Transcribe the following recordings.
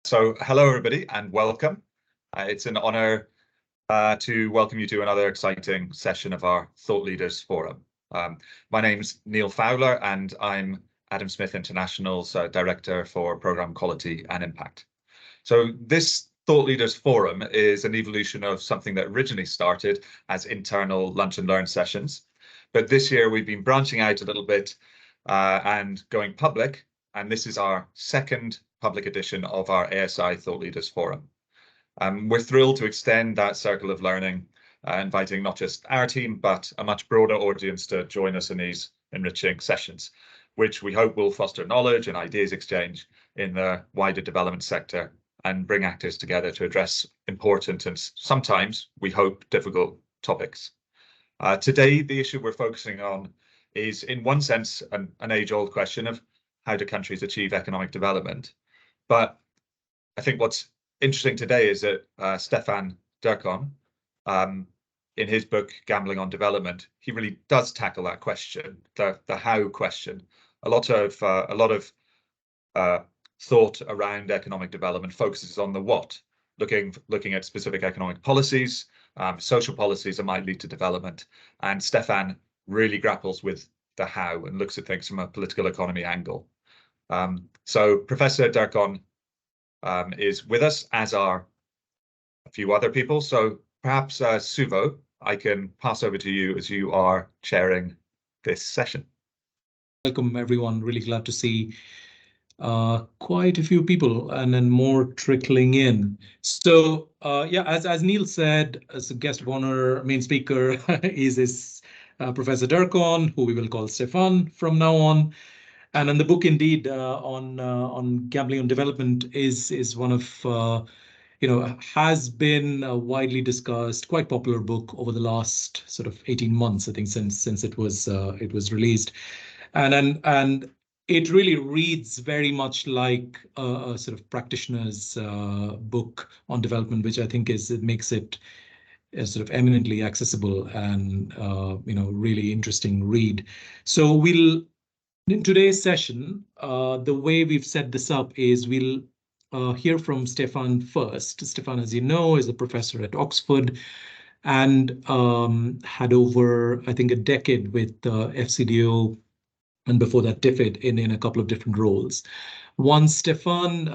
So hello, everybody, and welcome. It's an honor to welcome you to another exciting session of our Thought Leaders Forum. My name's Neil Fowler, and I'm Adam Smith International's Director for Programme Quality and Impact. So this Thought Leaders Forum is an evolution of something that originally started as internal lunch and learn sessions. But this year we've been branching out a little bit and going public, and this is our second public edition of our ASI Thought Leaders Forum. We're thrilled to extend that circle of learning, inviting not just our team, but a much broader audience to join us in these enriching sessions, which we hope will foster knowledge and ideas exchange in the wider development sector and bring actors together to address important and sometimes, we hope, difficult topics. Today, the issue we're focusing on is, in one sense, an age-old question of how do countries achieve economic development? But I think what's interesting today is that Stefan Dercon, in his book Gambling on Development, he really does tackle that question, the how question. A lot of thought around economic development focuses on the what, looking at specific economic policies, social policies that might lead to development, and Stefan really grapples with the how and looks at things from a political economy angle. So Professor Dercon is with us, as are a few other people. So perhaps Suvo, I can pass over to you as you are chairing this session. Welcome everyone, really glad to see quite a few people and then more trickling in. So yeah, as Neil said, as a guest of honor, main speaker is Professor Dercon, who we will call Stefan from now on. And in the book, indeed, on gambling on development is one of, has been a widely discussed, quite popular book over the last sort of 18 months, I think, since it was released, and it really reads very much like a sort of practitioner's book on development, which I think it makes it a sort of eminently accessible and really interesting read. So in today's session, the way we've set this up is we'll hear from Stefan first. Stefan, as you know, is a professor at Oxford and had over, I think, a decade with FCDO, and before that DFID in a couple of different roles. Once Stefan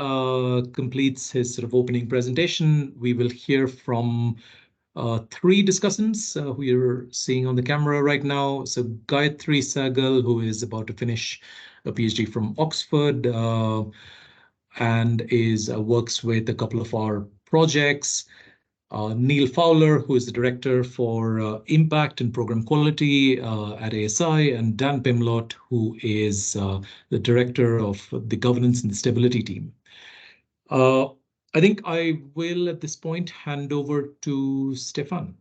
completes his sort of opening presentation, we will hear from three discussants who you're seeing on the camera right now. So Gayatri Sahgal, who is about to finish a PhD from Oxford and works with a couple of our projects. Neil Fowler, who is the director for impact and program quality at ASI, and Dan Pimlott, who is the director of the governance and the stability team. I think I will, at this point, hand over to Stefan.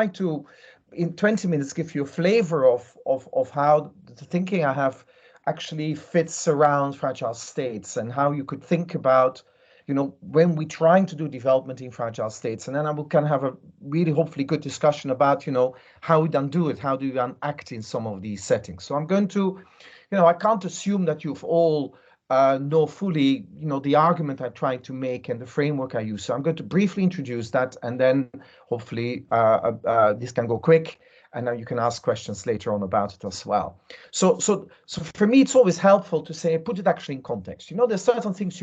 I'd like to, in 20 minutes, give you a flavor of how the thinking I have actually fits around fragile states and how you could think about, when we're trying to do development in fragile states. And then we can have a really, hopefully, good discussion about, how we then do it, how do we then act in some of these settings. So I'm going to, I can't assume that you've all know fully, the argument I'm trying to make and the framework I use. So I'm going to briefly introduce that, and then hopefully this can go quick, and then you can ask questions later on about it as well. So for me, it's always helpful to say, put it actually in context. There's certain things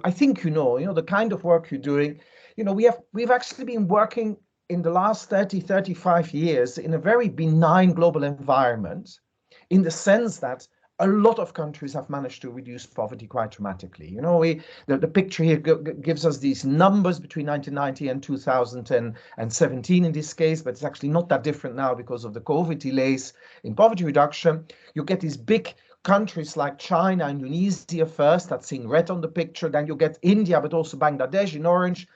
I think the kind of work you're doing. We've actually been working in the last 35 years in a very benign global environment, in the sense that a lot of countries have managed to reduce poverty quite dramatically. The picture here gives us these numbers between 1990 and 2017 in this case, but it's actually not that different now because of the COVID delays in poverty reduction. You get these big countries like China, Indonesia first, that's in red on the picture. Then you get India, but also Bangladesh in orange.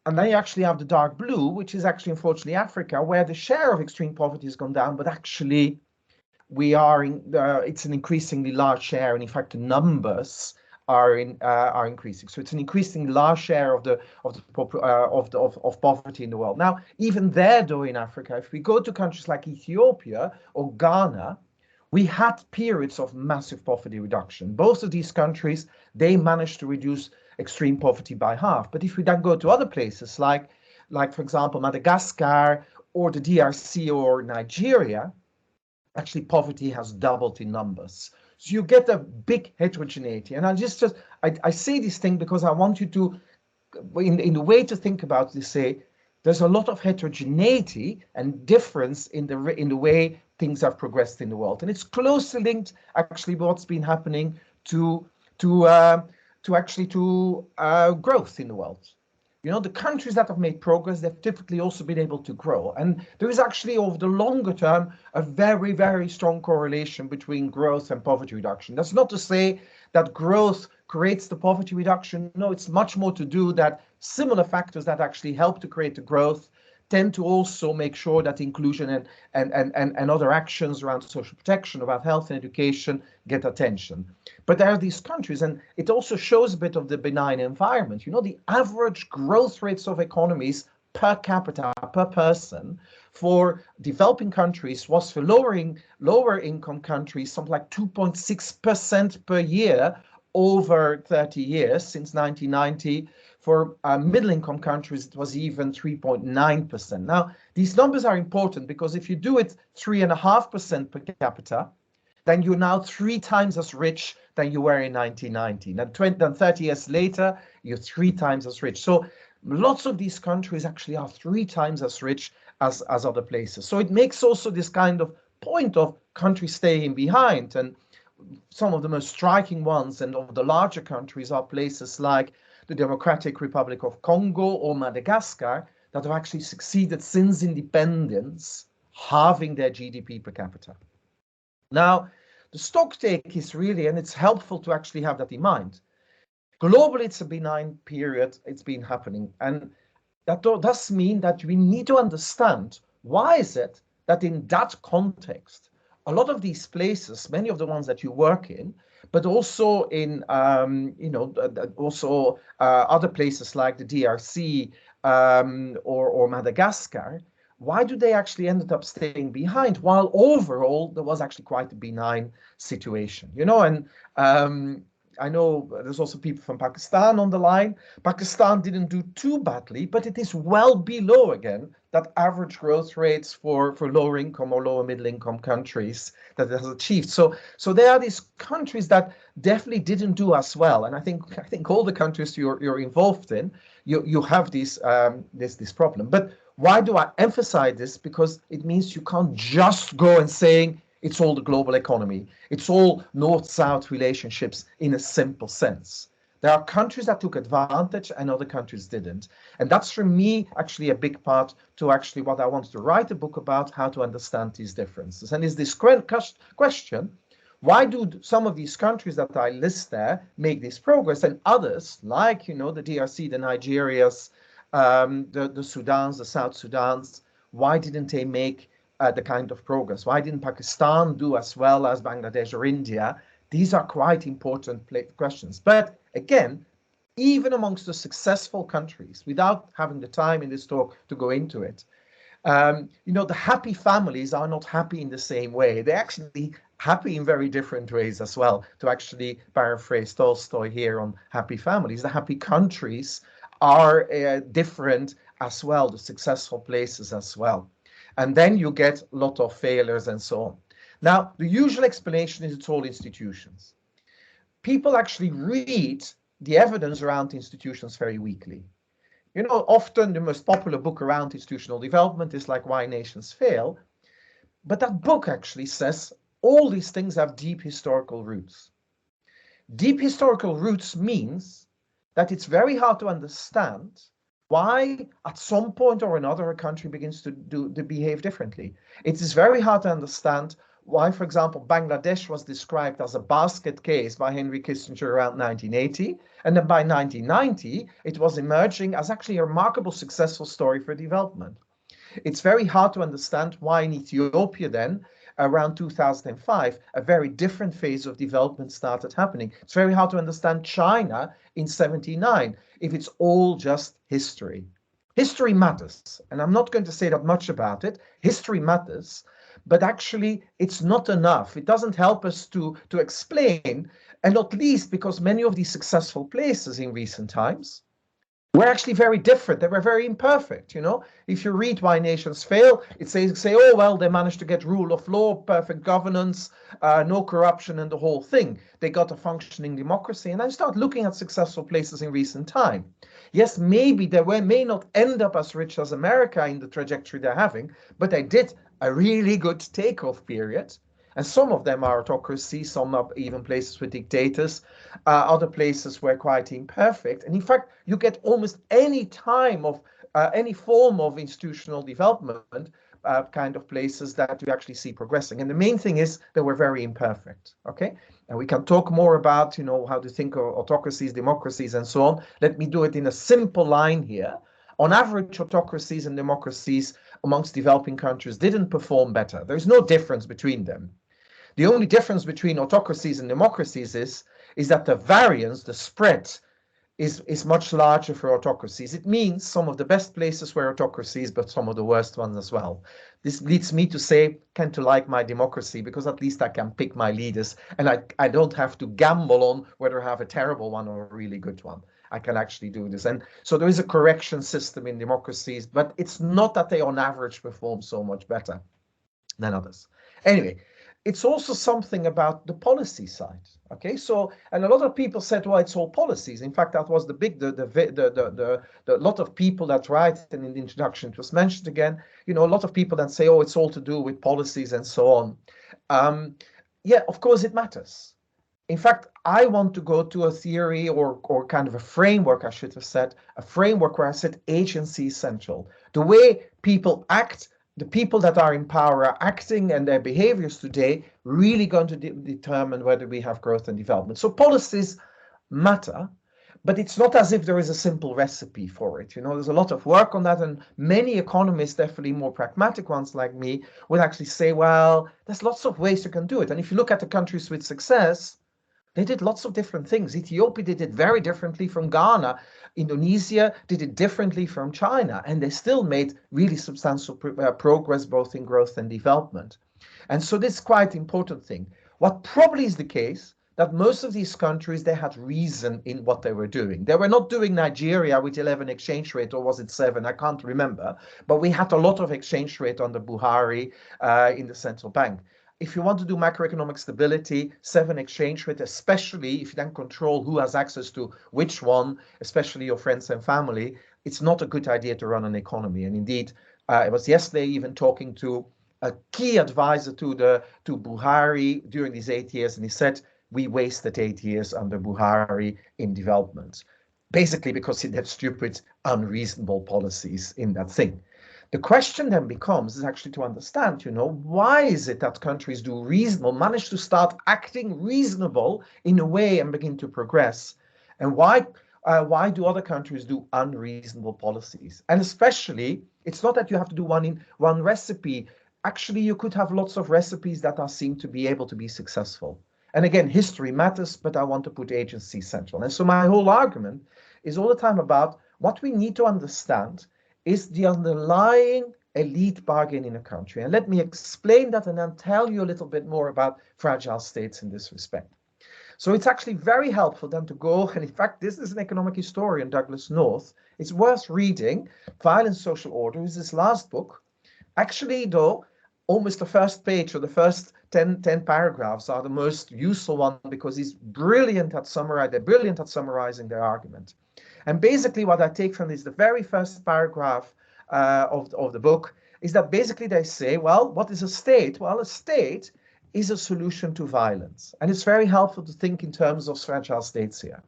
And then you actually have the dark blue, which is actually, unfortunately, Africa, where the share of extreme poverty has gone down, but actually it's an increasingly large share, and in fact the numbers are increasing. So it's an increasingly large share of poverty in the world. Now, even there, though, in Africa, if we go to countries like Ethiopia or Ghana, we had periods of massive poverty reduction. Both of these countries, they managed to reduce extreme poverty by half. But if we then go to other places like for example, Madagascar or the DRC or Nigeria, actually poverty has doubled in numbers. So you get a big heterogeneity. And I say this thing because I want you to, in the way to think about this, say, there's a lot of heterogeneity and difference in the way things have progressed in the world, and it's closely linked actually what's been happening to growth in the world. You know, the countries that have made progress, they've typically also been able to grow, and there is actually over the longer term a very, very strong correlation between growth and poverty reduction. That's not to say that growth creates the poverty reduction. No, it's much more to do that similar factors that actually help to create the growth tend to also make sure that inclusion and other actions around social protection, about health and education get attention. But there are these countries, and it also shows a bit of the benign environment. You know, the average growth rates of economies per capita, per person, for developing countries was for lower income countries something like 2.6% per year over 30 years since 1990. For middle income countries, it was even 3.9%. Now, these numbers are important because if you do it 3.5% per capita, then you're now 3 times as rich than you were in 1990. Then 30 years later, you're 3 times as rich. So lots of these countries actually are 3 times as rich as other places. So it makes also this kind of point of countries staying behind. And some of the most striking ones and of the larger countries are places like the Democratic Republic of Congo or Madagascar that have actually succeeded since independence, halving their GDP per capita. Now, the stock take is really, and it's helpful to actually have that in mind. Globally, it's a benign period. It's been happening. And that does mean that we need to understand why is it that in that context, a lot of these places, many of the ones that you work in, but also in, other places like the DRC or Madagascar, why do they actually ended up staying behind? While overall, there was actually quite a benign situation, you know, and I know there's also people from Pakistan on the line. Pakistan didn't do too badly, but it is well below, again, that average growth rates for lower income or lower middle income countries that it has achieved. So there are these countries that definitely didn't do as well. And I think all the countries you're involved in, you have this problem. But why do I emphasize this? Because it means you can't just go and saying, it's all the global economy. It's all north-south relationships in a simple sense. There are countries that took advantage and other countries didn't. And that's for me actually a big part to actually what I wanted to write a book about, how to understand these differences. And is this question, why do some of these countries that I list there make this progress and others like, you know, the DRC, the Nigerias, the Sudans, the South Sudans, why didn't they make the kind of progress? Why didn't Pakistan do as well as Bangladesh or India? These are quite important questions. But again, even amongst the successful countries, without having the time in this talk to go into it, you know, the happy families are not happy in the same way. They're actually happy in very different ways as well. To actually paraphrase Tolstoy here on happy families, the happy countries are different as well, the successful places as well. And then you get a lot of failures and so on. Now, the usual explanation is it's all institutions. People actually read the evidence around institutions very weakly. You know, often the most popular book around institutional development is like Why Nations Fail. But that book actually says all these things have deep historical roots. Deep historical roots means that it's very hard to understand why at some point or another a country begins to behave differently. It is very hard to understand why, for example, Bangladesh was described as a basket case by Henry Kissinger around 1980, and then by 1990 it was emerging as actually a remarkable successful story for development. It's very hard to understand why in Ethiopia then, around 2005, a very different phase of development started happening. It's very hard to understand China in 79 if it's all just history. History matters, and I'm not going to say that much about it. History matters, but actually it's not enough. It doesn't help us to explain, and not least because many of these successful places in recent times were actually very different. They were very imperfect. You know, if you read Why Nations Fail, it says, oh, well, they managed to get rule of law, perfect governance, no corruption, and the whole thing. They got a functioning democracy. And I start looking at successful places in recent time. Yes, maybe they may not end up as rich as America in the trajectory they're having, but they did a really good takeoff period. And some of them are autocracies, some are even places with dictators, other places were quite imperfect. And in fact, you get almost any time of any form of institutional development kind of places that you actually see progressing. And the main thing is they were very imperfect, okay? And we can talk more about, you know, how to think of autocracies, democracies, and so on. Let me do it in a simple line here. On average, autocracies and democracies amongst developing countries didn't perform better. There's no difference between them. The only difference between autocracies and democracies is that the variance, the spread, is much larger for autocracies. It means some of the best places were autocracies, but some of the worst ones as well. This leads me to say, tend to like my democracy, because at least I can pick my leaders, and I don't have to gamble on whether I have a terrible one or a really good one. I can actually do this. And so there is a correction system in democracies, but it's not that they on average perform so much better than others. Anyway, it's also something about the policy side. Okay, so, and a lot of people said, well, it's all policies. In fact, that was the lot of people that write, and in the introduction it was mentioned again, you know, a lot of people that say, oh, it's all to do with policies and so on. Yeah, of course it matters. In fact, I want to go to a theory or kind of a framework, I should have said, a framework where I said agency is central. The way people act, the people that are in power are acting, and their behaviors today really going to determine whether we have growth and development. So policies matter, but it's not as if there is a simple recipe for it. You know, there's a lot of work on that, and many economists, definitely more pragmatic ones like me, would actually say, well, there's lots of ways you can do it. And if you look at the countries with success, they did lots of different things. Ethiopia did it very differently from Ghana. Indonesia did it differently from China, and they still made really substantial progress both in growth and development. And so this is quite an important thing. What probably is the case, that most of these countries, they had reason in what they were doing. They were not doing Nigeria with 11 exchange rate, or was it 7? I can't remember. But we had a lot of exchange rate under Buhari in the central bank. If you want to do macroeconomic stability, 7 exchange rate, especially if you then control who has access to which one, especially your friends and family, it's not a good idea to run an economy. And indeed, I was yesterday even talking to a key advisor to Buhari during these 8 years, and he said, we wasted 8 years under Buhari in development, basically because he had stupid, unreasonable policies in that thing. The question then becomes is actually to understand, you know, why is it that countries do reasonable, manage to start acting reasonable in a way and begin to progress? And why do other countries do unreasonable policies? And especially, it's not that you have to do one recipe. Actually, you could have lots of recipes that are seen to be able to be successful. And again, history matters, but I want to put agency central. And so my whole argument is all the time about what we need to understand is the underlying elite bargain in a country. And let me explain that and then tell you a little bit more about fragile states in this respect. So it's actually very helpful then to go, and in fact, this is an economic historian, Douglas North. It's worth reading. Violence, Social Order is his last book. Actually, though, almost the first page or the first 10 paragraphs are the most useful one, because he's brilliant at summarizing their argument. And basically what I take from this, the very first paragraph of the book, is that basically they say, well, what is a state? Well, a state is a solution to violence. And it's very helpful to think in terms of fragile states here.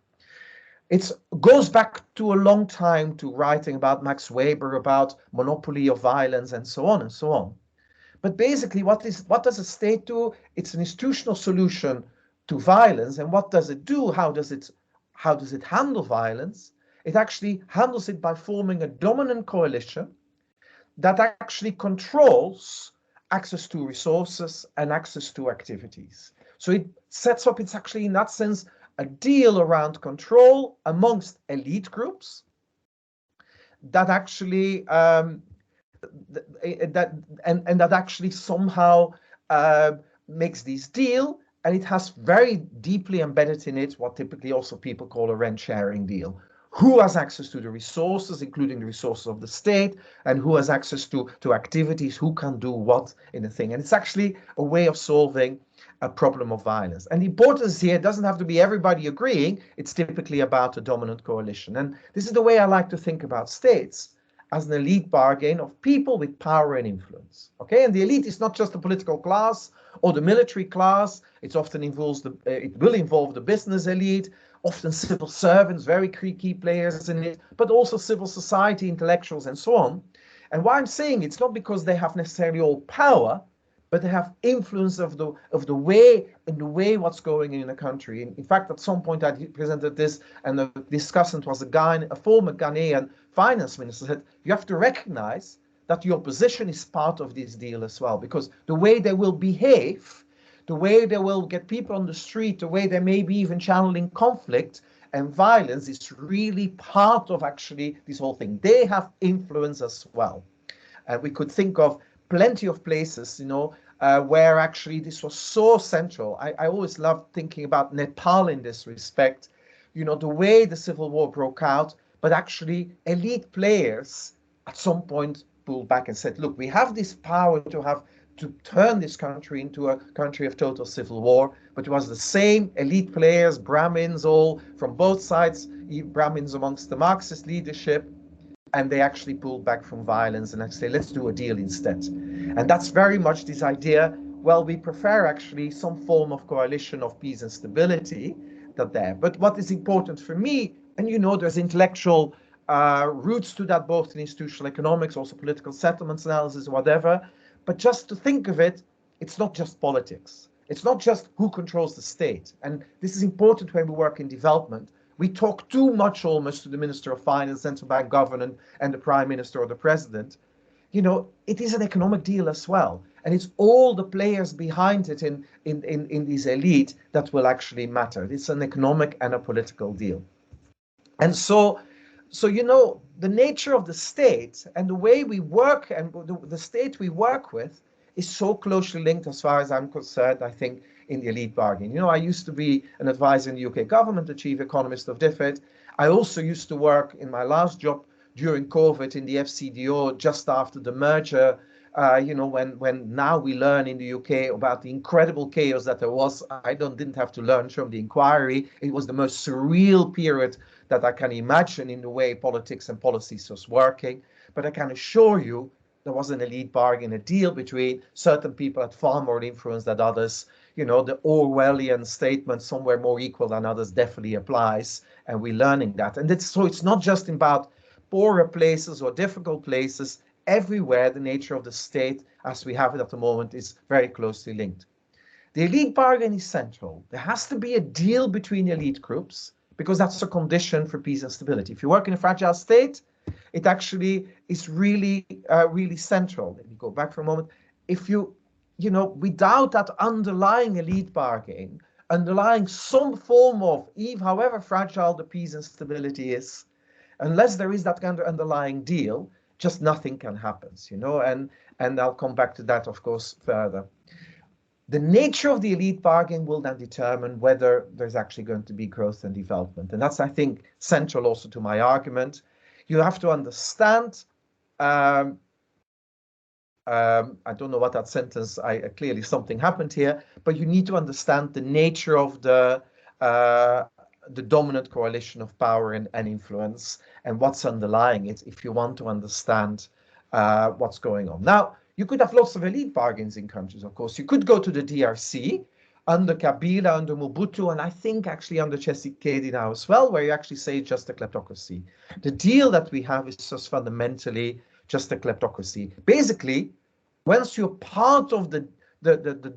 It goes back to a long time to writing about Max Weber, about monopoly of violence and so on and so on. But basically, what does a state do? It's an institutional solution to violence. And what does it do? How does it handle violence? It actually handles it by forming a dominant coalition that actually controls access to resources and access to activities. So it sets up, it's actually in that sense, a deal around control amongst elite groups that actually that actually somehow makes this deal, and it has very deeply embedded in it what typically also people call a rent sharing deal. Who has access to the resources, including the resources of the state, and who has access to activities, who can do what in a thing. And it's actually a way of solving a problem of violence. And the importance here doesn't have to be everybody agreeing. It's typically about a dominant coalition. And this is the way I like to think about states, as an elite bargain of people with power and influence. Okay, and the elite is not just the political class or the military class. It often involves it will involve the business elite, often civil servants, very key players in it, but also civil society, intellectuals, and so on. And why I'm saying it's not because they have necessarily all power, but they have influence of the way what's going in the country. In fact, at some point I presented this, and the discussant was a former Ghanaian finance minister, said you have to recognize that the opposition is part of this deal as well, because the way they will behave, the way they will get people on the street, the way they may be even channeling conflict and violence is really part of actually this whole thing. They have influence as well. And we could think of plenty of places, where actually this was so central. I always loved thinking about Nepal in this respect, the way the civil war broke out, but actually elite players at some point pulled back and said, look, we have this power to turn this country into a country of total civil war, but it was the same elite players, Brahmins, all from both sides, Brahmins amongst the Marxist leadership, and they actually pulled back from violence and actually say, let's do a deal instead. And that's very much this idea, well, we prefer actually some form of coalition of peace and stability that there. But what is important for me, and there's intellectual roots to that, both in institutional economics, also political settlements analysis, whatever. But just to think of it, it's not just politics. It's not just who controls the state. And this is important when we work in development. We talk too much almost to the Minister of Finance, Central Bank Governor, and the Prime Minister or the President. It is an economic deal as well. And it's all the players behind it in this elite that will actually matter. It's an economic and a political deal. And so the nature of the state and the way we work and the state we work with is so closely linked, as far as I'm concerned, I think, in the elite bargain. I used to be an advisor in the UK government, the chief economist of DFID. I also used to work in my last job during COVID in the FCDO just after the merger, when now we learn in the UK about the incredible chaos that there was. I didn't have to learn from the inquiry. It was the most surreal period that I can imagine in the way politics and policies was working. But I can assure you there was an elite bargain, a deal between certain people had far more influence than others. The Orwellian statement, somewhere more equal than others, definitely applies. And we're learning that. And it's not just about poorer places or difficult places. Everywhere, the nature of the state, as we have it at the moment, is very closely linked. The elite bargain is central. There has to be a deal between elite groups, because that's a condition for peace and stability. If you work in a fragile state, it actually is really, really central. Let me go back for a moment. If without that underlying elite bargain, underlying some form of, however fragile the peace and stability is, unless there is that kind of underlying deal, just nothing can happen, and I'll come back to that, of course, further. The nature of the elite bargain will then determine whether there's actually going to be growth and development. And that's, I think, central also to my argument. You have to understand, I don't know what that sentence, clearly something happened here, but you need to understand the nature of the dominant coalition of power and influence and what's underlying it if you want to understand what's going on. Now, you could have lots of elite bargains in countries, of course. You could go to the DRC under Kabila, under Mobutu, and I think actually under Tshisekedi now as well, where you actually say just a kleptocracy. The deal that we have is just fundamentally just a kleptocracy. Basically, once you're part of the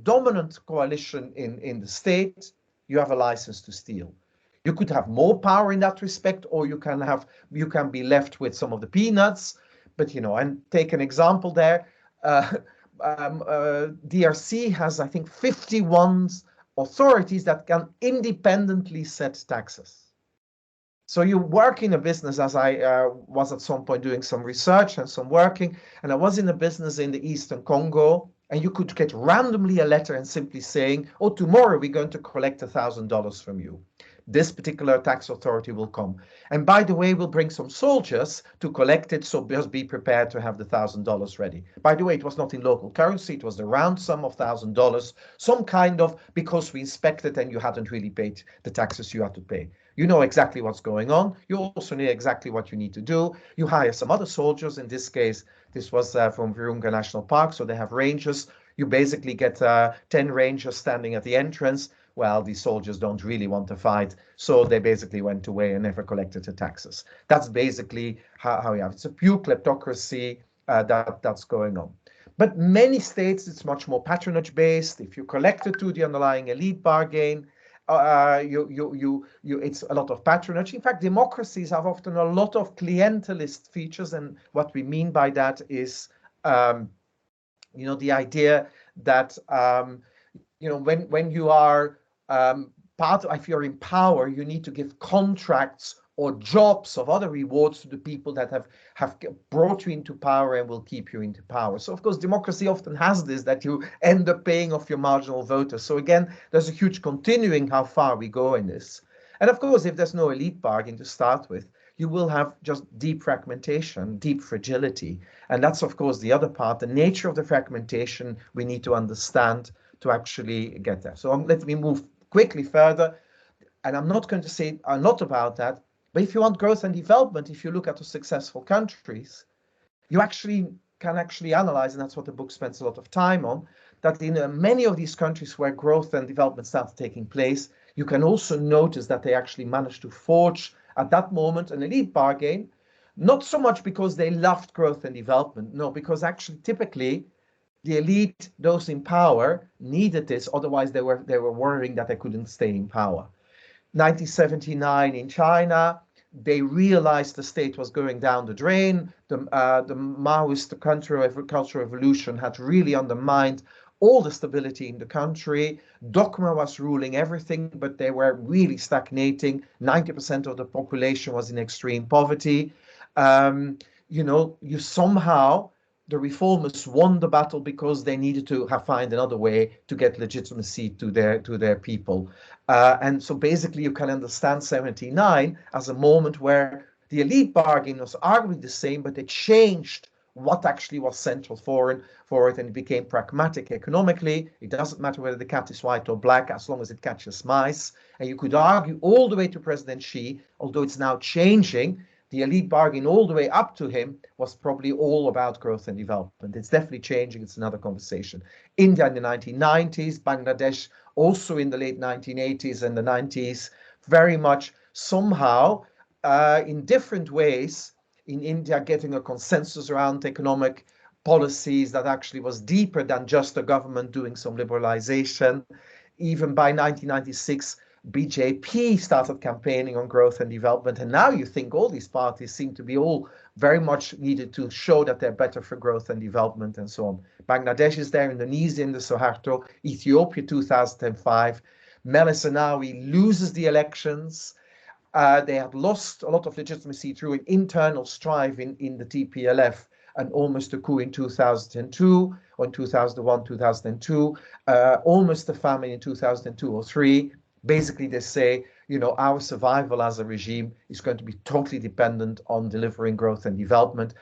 dominant coalition in the state, you have a license to steal. You could have more power in that respect, or you can be left with some of the peanuts. But and take an example there. DRC has, I think, 51 authorities that can independently set taxes. So you work in a business, as I was at some point doing some research and some working, and I was in a business in the Eastern Congo, and you could get randomly a letter and simply saying, oh, tomorrow we're going to collect $1,000 from you. This particular tax authority will come. And by the way, we'll bring some soldiers to collect it, so just be prepared to have the $1,000 ready. By the way, it was not in local currency, it was the round sum of $1,000, some kind of, because we inspected and you hadn't really paid the taxes you had to pay. You know exactly what's going on. You also know exactly what you need to do. You hire some other soldiers. In this case, this was from Virunga National Park, so they have rangers. You basically get 10 rangers standing at the entrance. Well, these soldiers don't really want to fight, so they basically went away and never collected the taxes. That's basically how you have it. It's a pure kleptocracy that's going on. But many states, it's much more patronage based. If you collect it to the underlying elite bargain, it's a lot of patronage. In fact, democracies have often a lot of clientelist features, and what we mean by that is, the idea that when you are if you're in power, you need to give contracts or jobs of other rewards to the people that have brought you into power and will keep you into power. So of course, democracy often has this, that you end up paying off your marginal voters. So again, there's a huge continuing how far we go in this. And of course, if there's no elite bargain to start with, you will have just deep fragmentation, deep fragility. And that's, of course, the other part, the nature of the fragmentation we need to understand to actually get there. So let me move quickly further. And I'm not going to say a lot about that. But if you want growth and development, if you look at the successful countries, you can analyze, and that's what the book spends a lot of time on, that in many of these countries where growth and development started taking place, you can also notice that they actually managed to forge at that moment an elite bargain, not so much because they loved growth and development, no, because actually typically the elite, those in power, needed this, otherwise they were worrying that they couldn't stay in power. 1979 in China, they realized the state was going down the drain. The Maoist cultural revolution had really undermined all the stability in the country. Dogma was ruling everything, but they were really stagnating. 90% of the population was in extreme poverty. The reformers won the battle because they needed to find another way to get legitimacy to their people. And so basically you can understand 79 as a moment where the elite bargain was arguably the same, but they changed what actually was central for it, and it became pragmatic economically. It doesn't matter whether the cat is white or black, as long as it catches mice. And you could argue all the way to President Xi, although it's now changing, the elite bargain all the way up to him was probably all about growth and development. It's definitely changing. It's another conversation. India in the 1990s, Bangladesh also in the late 1980s and the 90s, very much somehow in different ways. In India, getting a consensus around economic policies that actually was deeper than just the government doing some liberalization. Even by 1996, BJP started campaigning on growth and development. And now you think all these parties seem to be all very much needed to show that they're better for growth and development and so on. Bangladesh is there, Indonesia in the Suharto, Ethiopia 2005. Meles Zenawi loses the elections. They had lost a lot of legitimacy through an internal strife in the TPLF and almost a coup in 2002 or in 2001, 2002, almost a famine in 2002 or 3. Basically, they say, our survival as a regime is going to be totally dependent on delivering growth and development.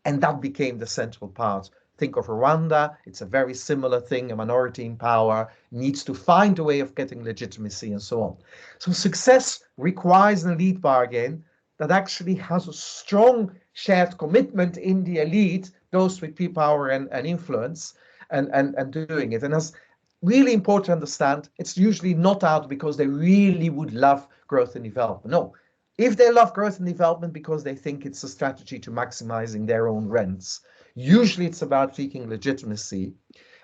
And that became the central part. Think of Rwanda. It's a very similar thing. A minority in power needs to find a way of getting legitimacy and so on. So success requires an elite bargain that actually has a strong shared commitment in the elite, those with power and influence, and doing it. And as really important to understand, it's usually not out because they really would love growth and development. No, if they love growth and development because they think it's a strategy to maximizing their own rents, usually it's about seeking legitimacy.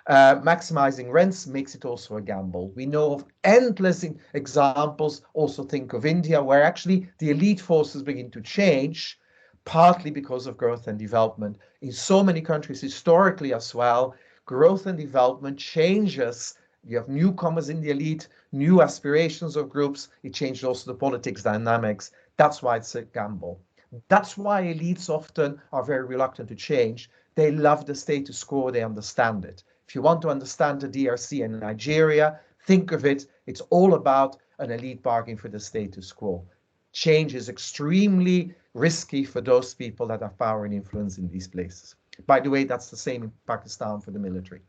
Maximizing rents makes it also a gamble. We know of endless examples, also think of India, where actually the elite forces begin to change, partly because of growth and development. In so many countries historically as well, growth and development changes. You have newcomers in the elite, new aspirations of groups. It changed also the politics dynamics. That's why it's a gamble. That's why elites often are very reluctant to change. They love the status quo, they understand it. If you want to understand the DRC and Nigeria, think of it, it's all about an elite bargain for the status quo. Change is extremely risky for those people that have power and influence in these places. By the way, that's the same in Pakistan for the military.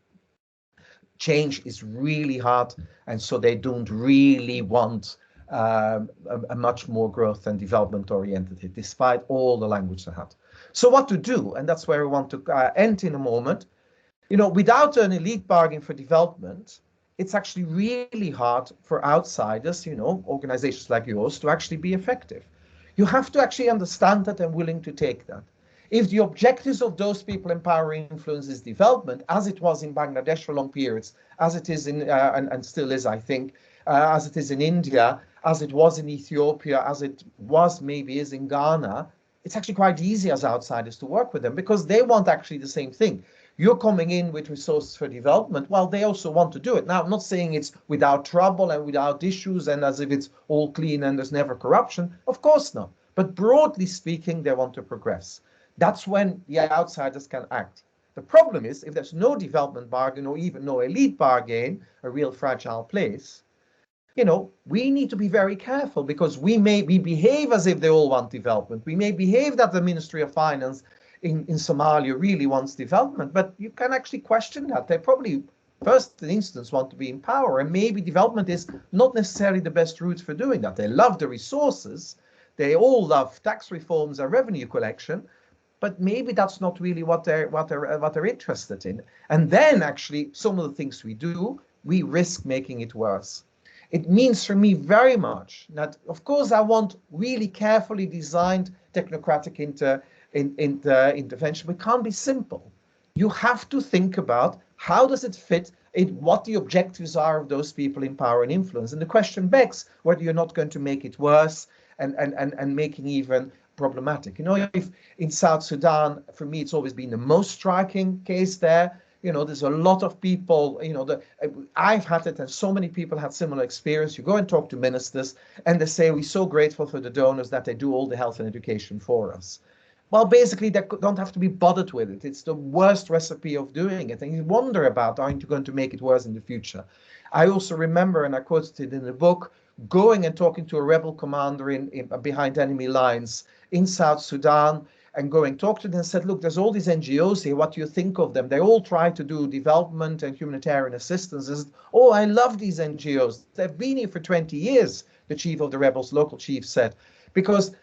Change is really hard, and so they don't really want a much more growth and development oriented, despite all the language they had. So what to do? And that's where I want to end in a moment. You know, without an elite bargain for development, it's actually really hard for outsiders, you know, organizations like yours, to actually be effective. You have to actually understand that and willing to take that. If the objectives of those people in power and influence is development, as it was in Bangladesh for long periods, as it is in, and still is, I think, as it is in India, as it was in Ethiopia, as it was maybe is in Ghana, it's actually quite easy as outsiders to work with them because they want actually the same thing. You're coming in with resources for development. Well, they also want to do it. Now, I'm not saying it's without trouble and without issues and as if it's all clean and there's never corruption. Of course not. But broadly speaking, they want to progress. That's when the outsiders can act. The problem is if there's no development bargain or even no elite bargain, a real fragile place, you know, we need to be very careful because we behave as if they all want development. We may behave that the Ministry of Finance in Somalia really wants development, but you can actually question that. They probably, first instance, want to be in power, and maybe development is not necessarily the best route for doing that. They love the resources. They all love tax reforms and revenue collection, but maybe that's not really what they're interested in. And then actually some of the things we do, we risk making it worse. It means for me very much that, of course, I want really carefully designed technocratic intervention, but it can't be simple. You have to think about how does it fit in what the objectives are of those people in power and influence. And the question begs whether you're not going to make it worse and making even problematic. You know, if in South Sudan, for me, it's always been the most striking case there. You know, there's a lot of people, you know, I've had it and so many people had similar experience. You go and talk to ministers and they say, we're so grateful for the donors that they do all the health and education for us. Well, basically, they don't have to be bothered with it. It's the worst recipe of doing it. And you wonder about, aren't you going to make it worse in the future? I also remember, and I quoted it in the book, going and talking to a rebel commander behind enemy lines in South Sudan and going talk to them and said, look, there's all these NGOs here. What do you think of them? They all try to do development and humanitarian assistance. I said, oh, I love these NGOs. They've been here for 20 years, the chief of the rebels, local chief said, because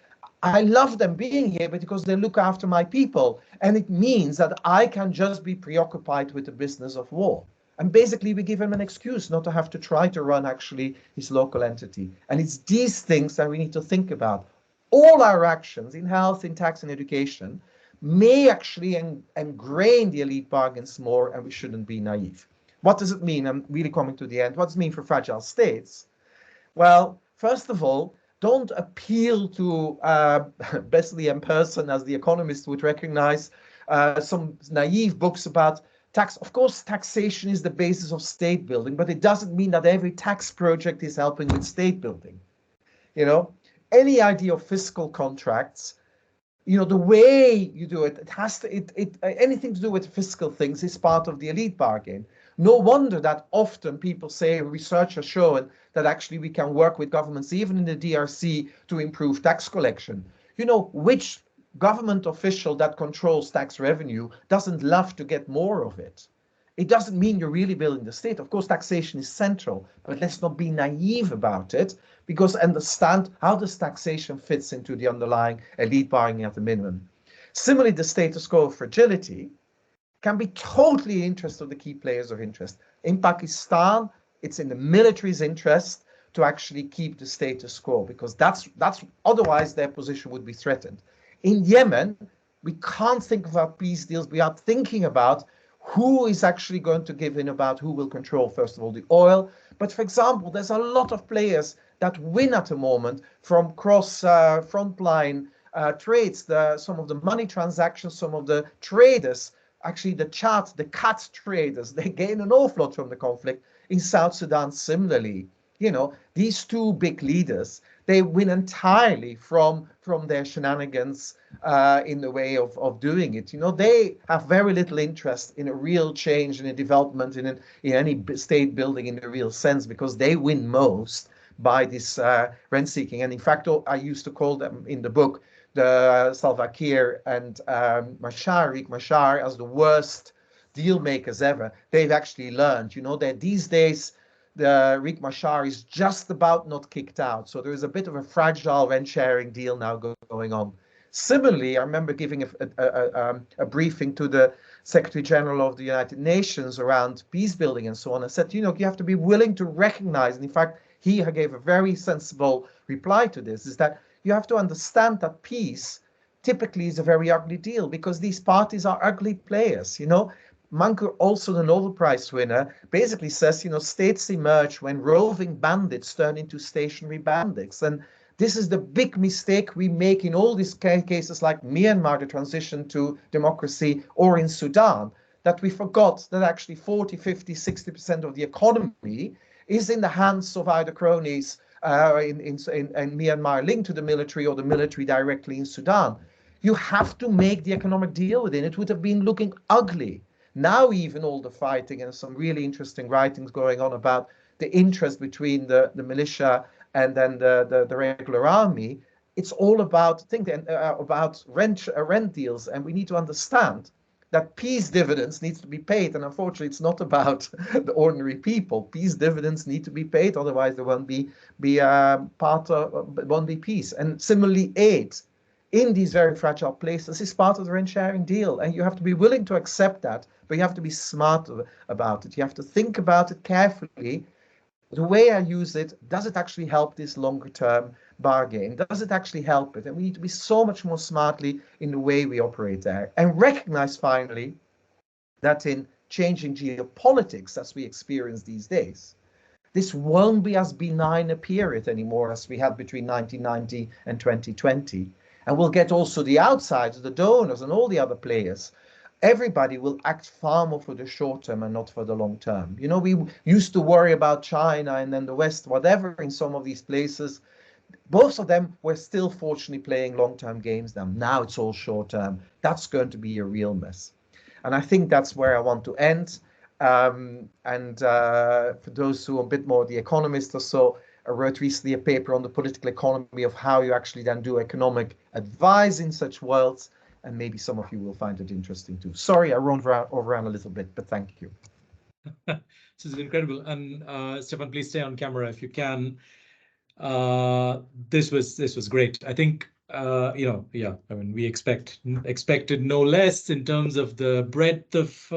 I love them being here because they look after my people. And it means that I can just be preoccupied with the business of war. And basically, we give him an excuse not to have to try to run actually his local entity. And it's these things that we need to think about. All our actions in health, in tax and education may actually ingrain the elite bargains more, and we shouldn't be naive. What does it mean? I'm really coming to the end. What does it mean for fragile states? Well, first of all, don't appeal to Besley and Person, as the economist would recognize, some naive books about tax. Of course, taxation is the basis of state building, but it doesn't mean that every tax project is helping with state building. You know, any idea of fiscal contracts, you know, the way you do it, it has to, anything to do with fiscal things is part of the elite bargain. No wonder that often people say research has shown that actually we can work with governments, even in the DRC, to improve tax collection. You know, which government official that controls tax revenue doesn't love to get more of it? It doesn't mean you're really building the state. Of course, taxation is central, but let's not be naive about it, because understand how this taxation fits into the underlying elite bargaining at the minimum. Similarly, the status quo of fragility can be totally interest of the key players of interest. In Pakistan, it's in the military's interest to actually keep the status quo, because that's otherwise their position would be threatened. In Yemen, we can't think about peace deals without thinking about who is actually going to give in about who will control, first of all, the oil. But for example, there's a lot of players that win at the moment from cross frontline trades, some of the money transactions, some of the traders, actually the cat traders, they gain an awful lot from the conflict. In South Sudan, similarly, you know, these two big leaders, they win entirely from their shenanigans in the way of doing it. You know, they have very little interest in a real change, in a development, in any state building in a real sense, because they win most by this rent seeking. And in fact, I used to call them in the book the Salva Kiir and Riek Machar as the worst deal makers ever. They've actually learned, you know, that these days the Riek Machar is just about not kicked out. So there is a bit of a fragile rent sharing deal now going on. Similarly, I remember giving a briefing to the Secretary General of the United Nations around peace building and so on. I said, you know, you have to be willing to recognize, and in fact, he gave a very sensible reply to this, is that you have to understand that peace typically is a very ugly deal because these parties are ugly players, you know. Manker, also the Nobel Prize winner, basically says, you know, states emerge when roving bandits turn into stationary bandits. And this is the big mistake we make in all these cases like Myanmar, the transition to democracy, or in Sudan, that we forgot that actually 40, 50, 60% of the economy is in the hands of either cronies in Myanmar linked to the military, or the military directly in Sudan. You have to make the economic deal with it. It would have been looking ugly. Now even all the fighting, and some really interesting writings going on about the interest between the militia and then the regular army, it's all about rent deals. And we need to understand that peace dividends needs to be paid. And unfortunately, it's not about the ordinary people. Peace dividends need to be paid, otherwise there won't be peace. And similarly, aid in these very fragile places is part of the rent sharing deal. And you have to be willing to accept that, but you have to be smart about it. You have to think about it carefully. The way I use it, does it actually help this longer term bargain? Does it actually help it? And we need to be so much more smartly in the way we operate there, and recognize finally that in changing geopolitics as we experience these days, this won't be as benign a period anymore as we had between 1990 and 2020. And we'll get also the outsiders, the donors, and all the other players. Everybody will act far more for the short term and not for the long term. You know, we used to worry about China and then the West, whatever, in some of these places. Both of them were still fortunately playing long-term games then. Now it's all short term. That's going to be a real mess. And I think that's where I want to end. For those who are a bit more the economist or so, I wrote recently a paper on the political economy of how you actually then do economic advice in such worlds. And maybe some of you will find it interesting too. Sorry, I overran a little bit, but thank you. This is incredible. And Stefan, please stay on camera if you can. This was great. I think you know, yeah. I mean, we expected no less in terms of the breadth of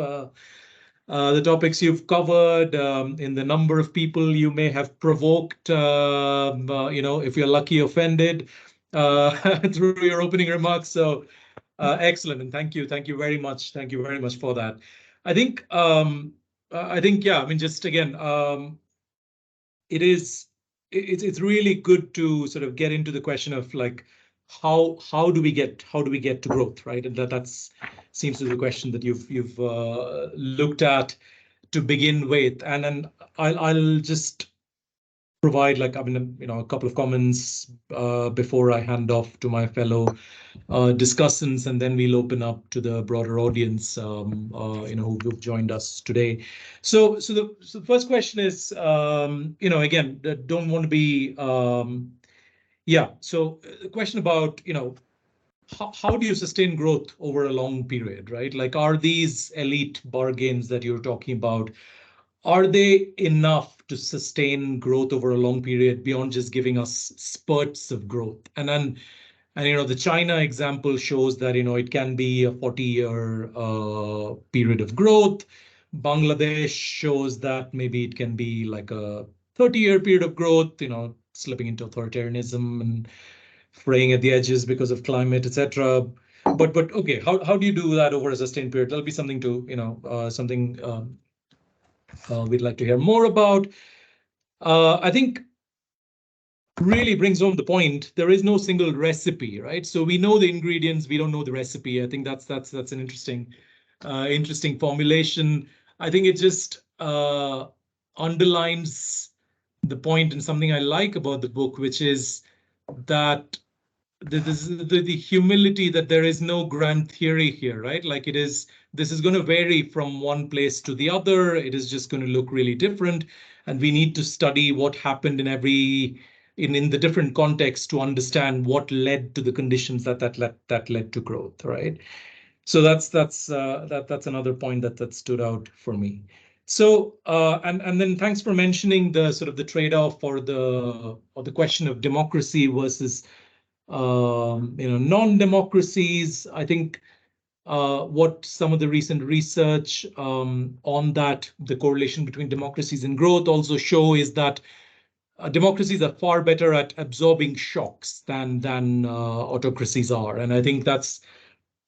the topics you've covered, in the number of people you may have provoked. You know, if you're lucky, offended through your opening remarks. So. Excellent, and thank you very much. Thank you very much for that. I think yeah. I mean, just again, it's really good to sort of get into the question of like how do we get to growth, right? And that's seems to be the question that you've looked at to begin with, and then I'll just provide, like, I mean, you know, a couple of comments before I hand off to my fellow discussants, and then we'll open up to the broader audience, you know, who've joined us today. So the first question is, you know, again, don't want to be, yeah. So the question about, you know, how do you sustain growth over a long period, right? Like, are these elite bargains that you're talking about, are they enough to sustain growth over a long period beyond just giving us spurts of growth? And you know, the China example shows that, you know, it can be a 40-year period of growth. Bangladesh shows that maybe it can be like a 30-year period of growth, you know, slipping into authoritarianism and fraying at the edges because of climate, etc. But okay, how do you do that over a sustained period? That'll be something to, you know, we'd like to hear more about. I think really brings home the point. There is no single recipe, right? So we know the ingredients, we don't know the recipe. I think that's an interesting formulation. I think it just underlines the point, and something I like about the book, which is that the humility that there is no grand theory here, right? Like this is going to vary from one place to the other. It is just going to look really different. And we need to study what happened in the different contexts to understand what led to the conditions that led to growth, right? So that's another point that stood out for me. So and then thanks for mentioning the sort of the trade-off or the question of democracy versus non-democracies. I think what some of the recent research on that, the correlation between democracies and growth also show is that democracies are far better at absorbing shocks than autocracies are. And I think that's,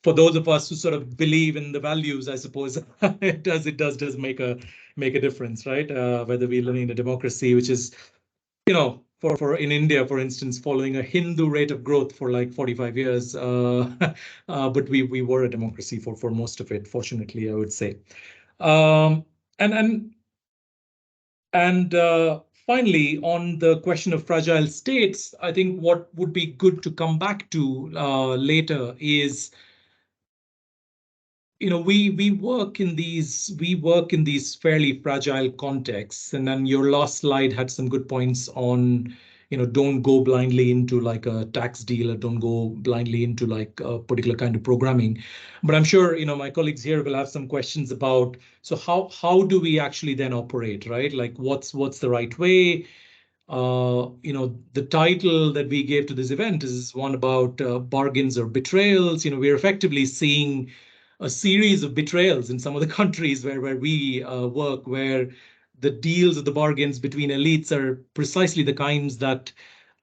for those of us who sort of believe in the values, I suppose it does make a difference, right? Whether we live in a democracy, which is, for in India, for instance, following a Hindu rate of growth for like 45 years, but we were a democracy for most of it, fortunately, I would say. And finally, on the question of fragile states, I think what would be good to come back to later is, we work in these fairly fragile contexts, and then your last slide had some good points on, don't go blindly into like a tax deal, or don't go blindly into like a particular kind of programming. But I'm sure my colleagues here will have some questions about, so how do we actually then operate, right? Like what's the right way? The title that we gave to this event is one about bargains or betrayals. We're effectively seeing a series of betrayals in some of the countries where we work, where the deals or the bargains between elites are precisely the kinds that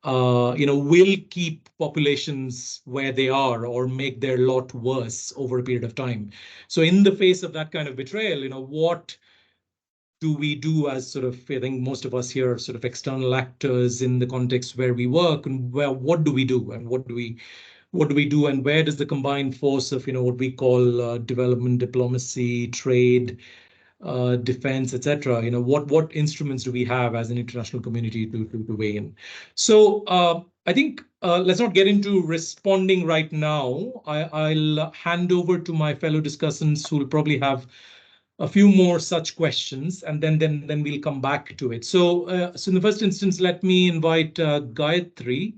will keep populations where they are or make their lot worse over a period of time. So in the face of that kind of betrayal, what do we do as sort of, I think most of us here are sort of external actors in the context where we work, and what do we do, and what do we do, and where does the combined force of what we call development diplomacy, trade, defense, etc. What instruments do we have as an international community to weigh in? So I think let's not get into responding right now. I'll hand over to my fellow discussants who will probably have a few more such questions, and then we'll come back to it. So in the first instance, let me invite Gayatri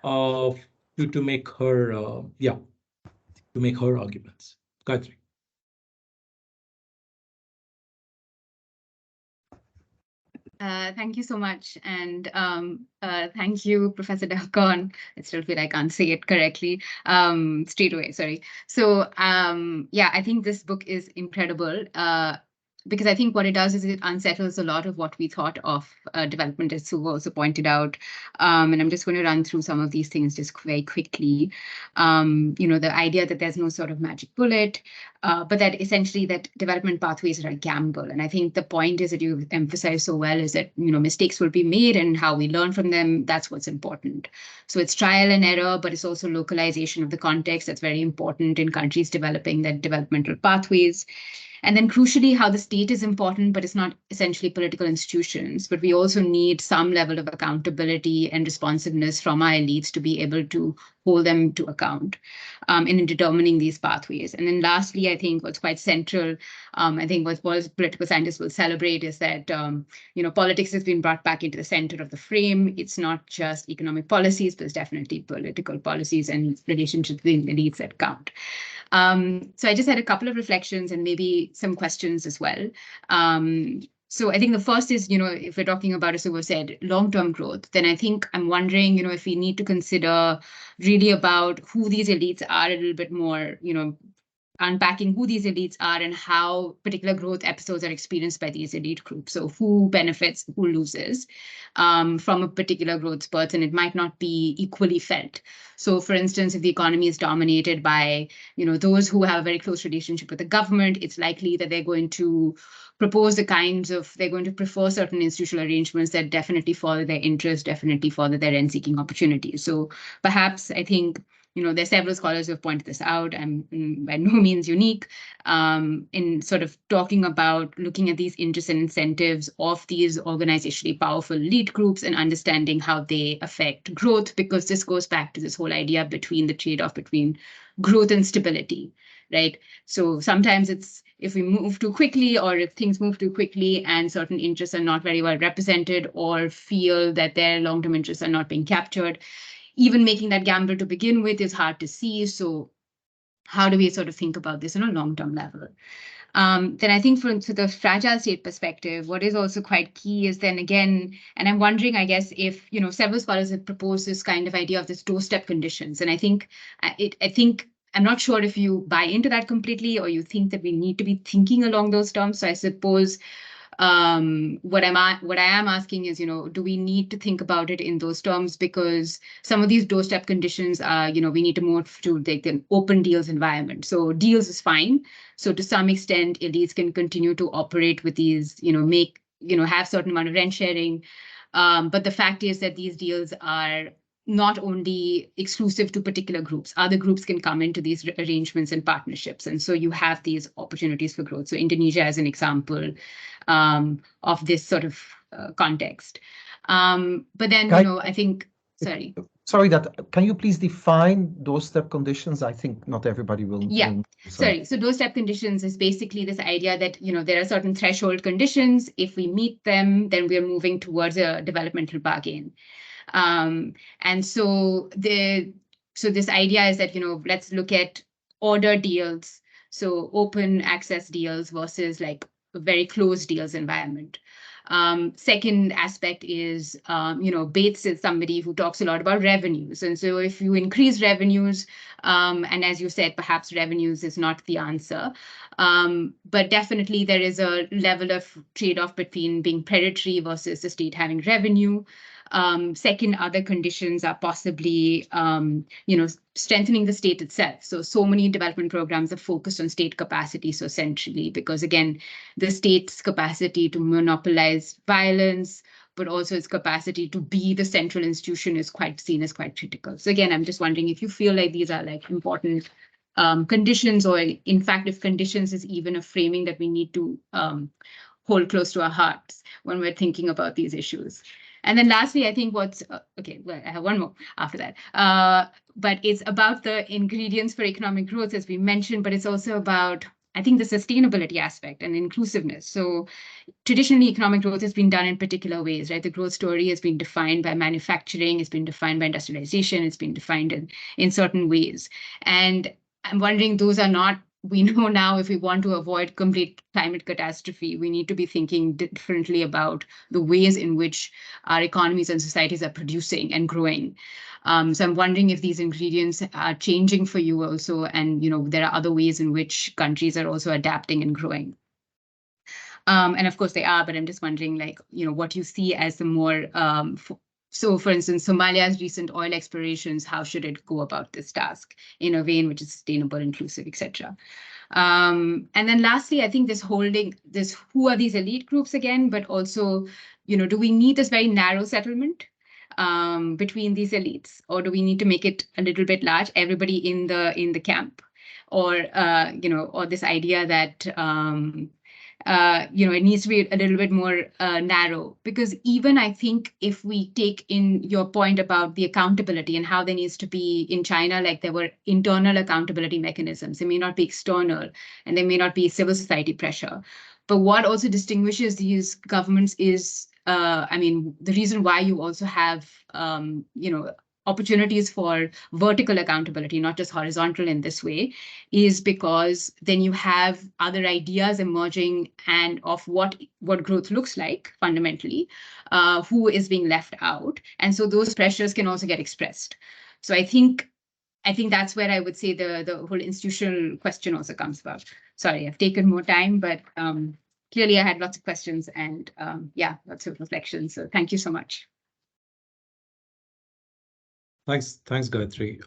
to make her arguments. Gayatri. Thank you so much, and thank you, Professor Dercon. I still feel I can't say it correctly straight away. Sorry. So yeah, I think this book is incredible. Because I think what it does is it unsettles a lot of what we thought of development, as Sue also pointed out. And I'm just going to run through some of these things just very quickly. The idea that there's no sort of magic bullet, but that essentially that development pathways are a gamble. And I think the point is that you emphasize so well is that, mistakes will be made, and how we learn from them, that's what's important. So it's trial and error, but it's also localization of the context that's very important in countries developing their developmental pathways. And then crucially, how the state is important, but it's not essentially political institutions. But we also need some level of accountability and responsiveness from our elites to be able to hold them to account in determining these pathways. And then lastly, I think what's quite central, I think what political scientists will celebrate is that, politics has been brought back into the center of the frame. It's not just economic policies, but it's definitely political policies and relationships between elites that count. So I just had a couple of reflections and maybe some questions as well. So I think the first is, if we're talking about, as Uwe said, long-term growth, then I think I'm wondering, if we need to consider really about who these elites are a little bit more, unpacking who these elites are and how particular growth episodes are experienced by these elite groups. So who benefits, who loses from a particular growth spurt, and it might not be equally felt. So for instance, if the economy is dominated by, those who have a very close relationship with the government, it's likely that they're going to propose they're going to prefer certain institutional arrangements that definitely further their interests, definitely further their rent-seeking opportunities. So perhaps I think, there are several scholars who have pointed this out. I'm by no means unique in sort of talking about looking at these interests and incentives of these organizationally powerful elite groups and understanding how they affect growth, because this goes back to this whole idea between the trade-off between growth and stability, right? So sometimes it's if we move too quickly, or if things move too quickly and certain interests are not very well represented, or feel that their long-term interests are not being captured, even making that gamble to begin with is hard to see. So how do we sort of think about this on a long-term level? Then I think from the fragile state perspective, what is also quite key is then again, and I'm wondering, I guess, if, several scholars have proposed this kind of idea of this doorstep conditions. And I think I'm not sure if you buy into that completely, or you think that we need to be thinking along those terms. So I suppose what I am asking is, do we need to think about it in those terms? Because some of these doorstep conditions are, we need to move to like an open deals environment. So deals is fine. So to some extent, elites can continue to operate with these, have certain amount of rent sharing. But the fact is that these deals are not only exclusive to particular groups. Other groups can come into these arrangements and partnerships. And so you have these opportunities for growth. So Indonesia as an example of this sort of context. But then, I think, sorry. Sorry, can you please define doorstep conditions? I think not everybody will. Yeah, sorry. So doorstep conditions is basically this idea that, there are certain threshold conditions. If we meet them, then we are moving towards a developmental bargain. And so this idea is that, let's look at order deals, so open access deals versus like a very closed deals environment. Second aspect is, Bates is somebody who talks a lot about revenues. And so if you increase revenues, and as you said, perhaps revenues is not the answer, but definitely there is a level of trade-off between being predatory versus the state having revenue. Second, other conditions are possibly, strengthening the state itself. So many development programs are focused on state capacity so centrally, because again, the state's capacity to monopolize violence, but also its capacity to be the central institution is seen as quite critical. So again, I'm just wondering if you feel like these are like important conditions, or in fact, if conditions is even a framing that we need to hold close to our hearts when we're thinking about these issues. And then lastly, I think I have one more after that. But it's about the ingredients for economic growth, as we mentioned, but it's also about, I think, the sustainability aspect and inclusiveness. So traditionally, economic growth has been done in particular ways, right? The growth story has been defined by manufacturing, it's been defined by industrialization, it's been defined in certain ways. And I'm wondering, those are not, we know now if we want to avoid complete climate catastrophe, we need to be thinking differently about the ways in which our economies and societies are producing and growing. So I'm wondering if these ingredients are changing for you also, and there are other ways in which countries are also adapting and growing. And of course they are, but I'm just wondering, like, what you see as the more so, for instance, Somalia's recent oil explorations, how should it go about this task in a way in which is sustainable, inclusive, etc. And then lastly, I think who are these elite groups again, but also, do we need this very narrow settlement between these elites, or do we need to make it a little bit large, everybody in the camp, or or this idea that it needs to be a little bit more narrow, because even I think if we take in your point about the accountability and how there needs to be in China, like there were internal accountability mechanisms, they may not be external, and there may not be civil society pressure. But what also distinguishes these governments is, the reason why you also have, opportunities for vertical accountability, not just horizontal in this way, is because then you have other ideas emerging and of what growth looks like fundamentally, who is being left out. And so those pressures can also get expressed. So I think that's where I would say the whole institutional question also comes about. Sorry, I've taken more time, but clearly I had lots of questions and lots of reflections. So thank you so much. Thanks, Gayatri.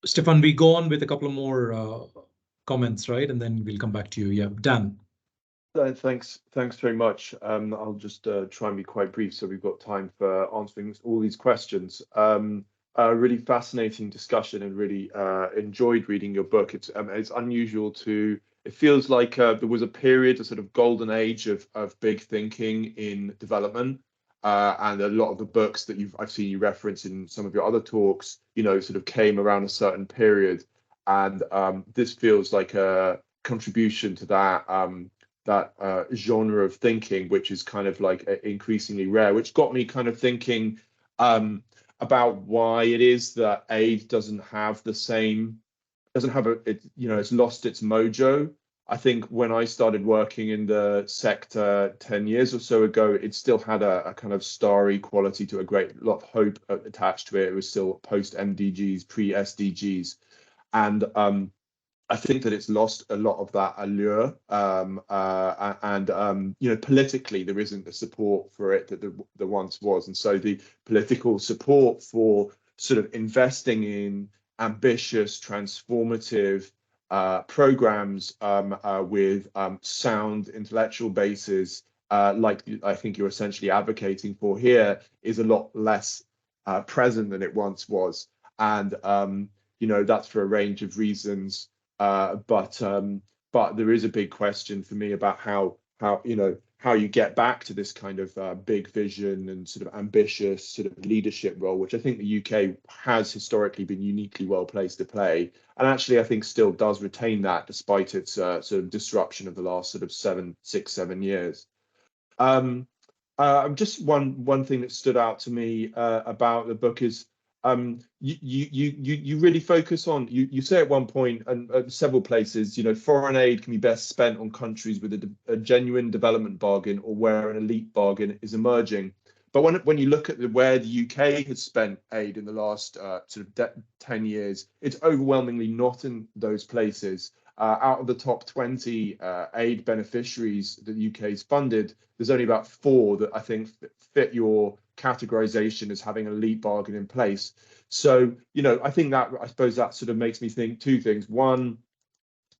Stefan, we go on with a couple of more comments, right? And then we'll come back to you. Yeah, Dan. Thanks very much. I'll just try and be quite brief so we've got time for answering all these questions. really fascinating discussion and really enjoyed reading your book. It's unusual to. It feels like there was a period, a sort of golden age of big thinking in development, and a lot of the books that I've seen you reference in some of your other talks, sort of came around a certain period, and this feels like a contribution to that genre of thinking, which is kind of like increasingly rare, which got me kind of thinking about why it is that aid doesn't have it's lost its mojo. I think when I started working in the sector 10 years or so ago, it still had a kind of starry quality to a great lot of hope attached to it. It was still post MDGs, pre SDGs, and I think that it's lost a lot of that allure, politically there isn't the support for it that there once was, and so the political support for sort of investing in ambitious, transformative programs with sound intellectual bases, like I think you're essentially advocating for here, is a lot less present than it once was, and that's for a range of reasons. But there is a big question for me about how you get back to this kind of big vision and sort of ambitious sort of leadership role, which I think the UK has historically been uniquely well placed to play, and actually I think still does retain that despite its sort of disruption of the last sort of 7 years. Just one thing that stood out to me about the book is you really focus on, you say at one point and several places, foreign aid can be best spent on countries with a genuine development bargain or where an elite bargain is emerging. But when you look at where the UK has spent aid in the last sort of 10 years, it's overwhelmingly not in those places. Out of the top 20 aid beneficiaries that the UK's funded, there's only about 4 that I think fit your categorization as having an elite bargain in place. So, I suppose that sort of makes me think 2 things. One,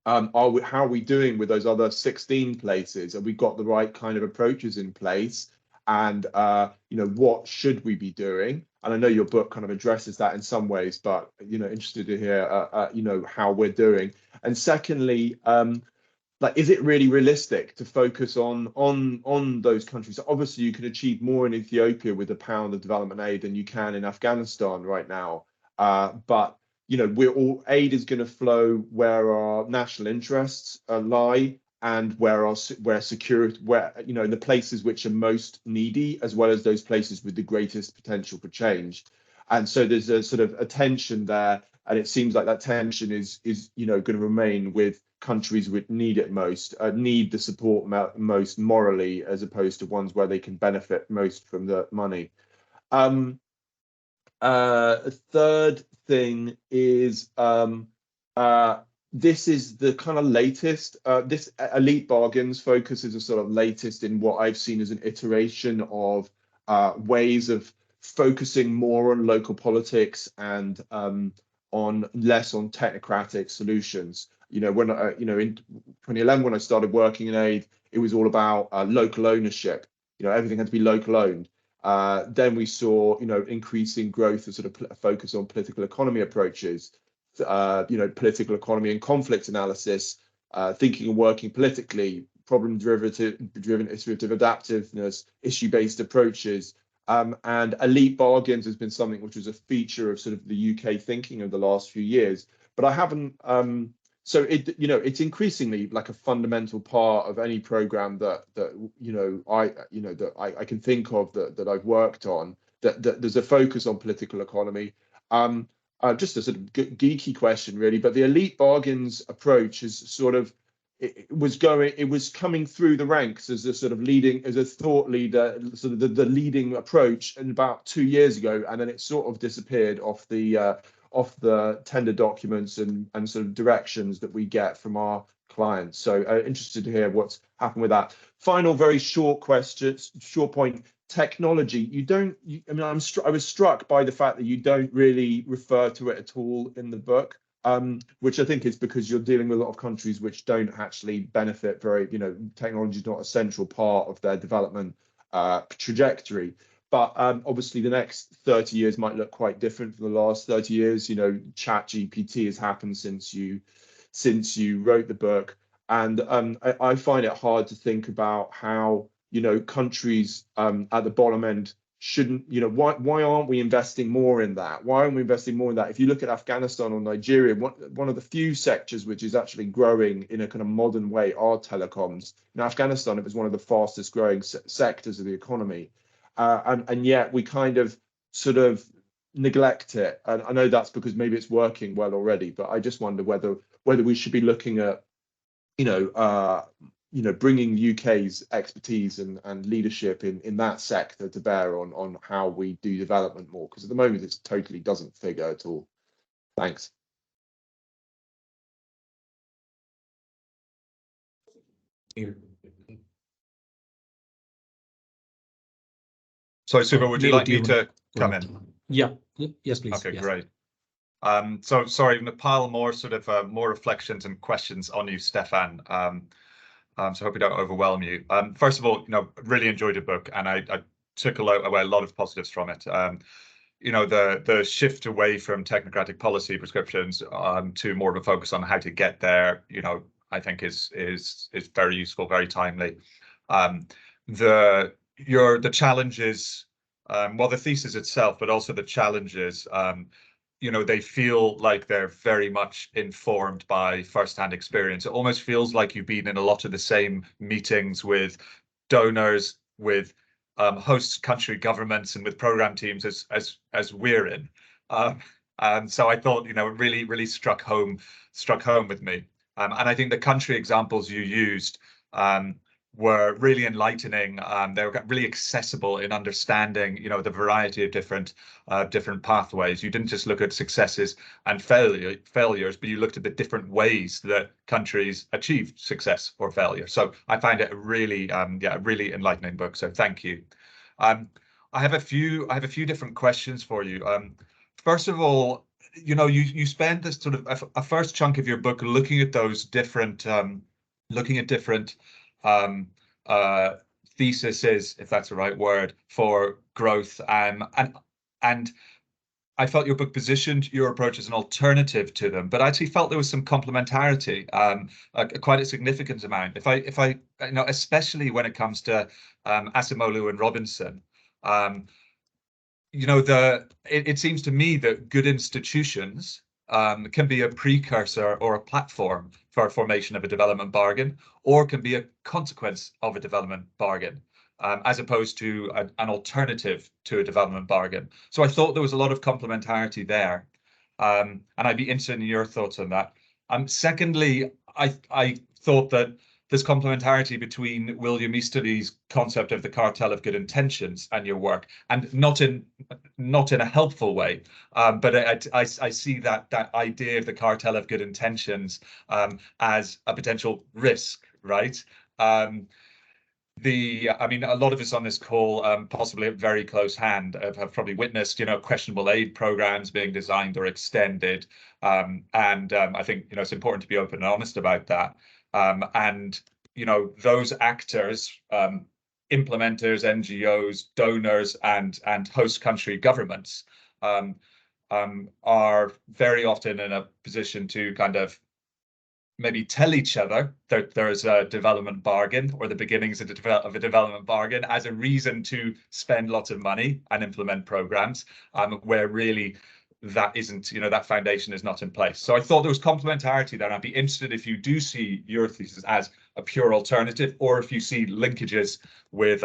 how are we doing with those other 16 places? Have we got the right kind of approaches in place? And, what should we be doing? And I know your book kind of addresses that in some ways, but, interested to hear, how we're doing. And secondly, is it really realistic to focus on those countries? Obviously, you can achieve more in Ethiopia with £1 of development aid than you can in Afghanistan right now. But aid is going to flow where our national interests lie, and where security, the places which are most needy, as well as those places with the greatest potential for change. And so there's a sort of a tension there, and it seems like that tension is going to remain with countries which need it most, need the support most morally, as opposed to ones where they can benefit most from the money. A third thing is this is the kind of latest. This elite bargains focus is a sort of latest in what I've seen as an iteration of ways of focusing more on local politics and less on technocratic solutions. When in 2011, when I started working in aid, it was all about local ownership. Everything had to be local owned. Then we saw, increasing growth of sort of focus on political economy approaches, political economy and conflict analysis, thinking and working politically, problem-driven iterative adaptiveness, issue-based approaches. And elite bargains has been something which was a feature of sort of the UK thinking of the last few years. But I haven't. So it's increasingly like a fundamental part of any program that I can think of that I've worked on. That there's a focus on political economy. Just a sort of geeky question, really. But the elite bargains approach is sort of. It was coming through the ranks as a sort of as a thought leader, sort of the leading approach, in about 2 years ago, and then it sort of disappeared off the tender documents and sort of directions that we get from our clients. So interested to hear what's happened with that. Final, very short point. Technology. I was struck by the fact that you don't really refer to it at all in the book. Which I think is because you're dealing with a lot of countries which don't actually benefit technology is not a central part of their development trajectory. But obviously the next 30 years might look quite different from the last 30 years. You know, ChatGPT has happened since you wrote the book. And I find it hard to think about how, you know, countries at the bottom end shouldn't, you know, why aren't we investing more in that? Why aren't we investing more in that? If you look at Afghanistan or Nigeria, one of the few sectors which is actually growing in a kind of modern way are telecoms. In Afghanistan, it was one of the fastest growing sectors of the economy. And yet we kind of sort of neglect it. And I know that's because maybe it's working well already, but I just wonder whether we should be looking at, bringing UK's expertise and leadership in that sector to bear on how we do development more, because at the moment it totally doesn't figure at all. Thanks. Sorry, Suba, would you like me to come in? Yeah. Yes, please. Okay, yes. great. So sorry, I'm going to pile more sort of more reflections and questions on you, Stefan. So I hope we don't overwhelm you. First of all, really enjoyed your book, and I took away a lot of positives from it. The shift away from technocratic policy prescriptions to more of a focus on how to get there, I think is very useful, very timely. The challenges, well, the thesis itself, but also the challenges, they feel like they're very much informed by first-hand experience. It almost feels like you've been in a lot of the same meetings with donors, with host country governments, and with program teams as we're in. So I thought, it really struck home with me. And I think the country examples you used were really enlightening. They were really accessible in understanding, the variety of different pathways. You didn't just look at successes and failures, but you looked at the different ways that countries achieved success or failure. So I find it a really enlightening book. So thank you. I have a few different questions for you. First of all, you spend this sort of a first chunk of your book looking at those different theses, if that's the right word, for growth, and I felt your book positioned your approach as an alternative to them, but I actually felt there was some complementarity, quite a significant amount. If I especially when it comes to Acemoglu and Robinson, it seems to me that good institutions can be a precursor or a platform for formation of a development bargain, or can be a consequence of a development bargain, as opposed to an alternative to a development bargain. So I thought there was a lot of complementarity there, and I'd be interested in your thoughts on that. Secondly, I thought that there's complementarity between William Easterly's concept of the cartel of good intentions and your work, and not in a helpful way, but I see that idea of the cartel of good intentions as a potential risk, right? I mean, a lot of us on this call, possibly at very close hand, have probably witnessed, questionable aid programs being designed or extended, and I think it's important to be open and honest about that. And those actors, implementers, NGOs, donors, and host country governments are very often in a position to kind of maybe tell each other that there's a development bargain, or the beginnings of a development bargain, as a reason to spend lots of money and implement programs, where really that isn't, that foundation is not in place. So I thought there was complementarity there, and I'd be interested if you do see your thesis as a pure alternative, or if you see linkages with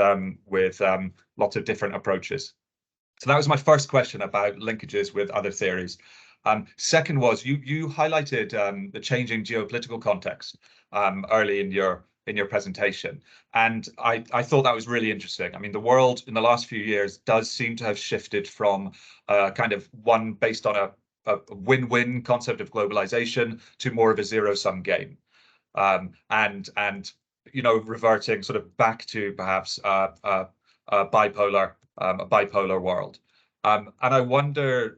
lots of different approaches. So that was my first question about linkages with other theories. Second was you highlighted the changing geopolitical context early in your presentation, and I thought that was really interesting. I mean, the world in the last few years does seem to have shifted from kind of one based on a win-win concept of globalization to more of a zero-sum game, and reverting sort of back to perhaps a bipolar world. And I wonder,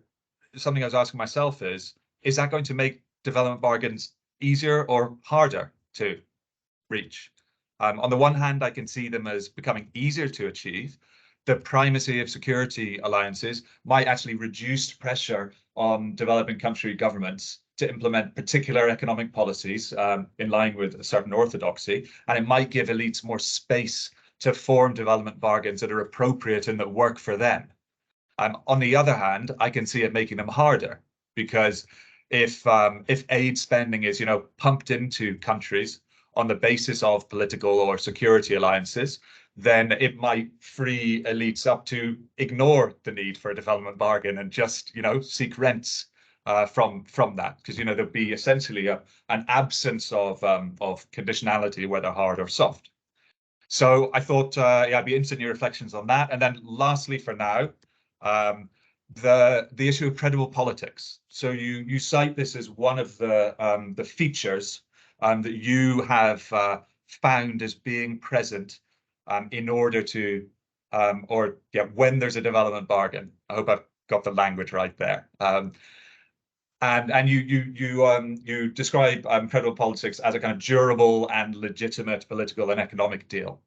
something I was asking myself is that going to make development bargains easier or harder to reach? On the one hand, I can see them as becoming easier to achieve, the primacy of security alliances might actually reduce pressure on developing country governments to implement particular economic policies in line with a certain orthodoxy, and it might give elites more space to form development bargains that are appropriate and that work for them. On the other hand, I can see it making them harder, because if aid spending is, pumped into countries on the basis of political or security alliances, then it might free elites up to ignore the need for a development bargain and just, seek rents from that, because there'll be essentially an absence of conditionality, whether hard or soft. So I thought, I'd be interested in your reflections on that. And then lastly, for now, the issue of credible politics. So you cite this as one of the features that you have found as being present in order to, when there's a development bargain. I hope I've got the language right there. And you describe credible politics as a kind of durable and legitimate political and economic deal.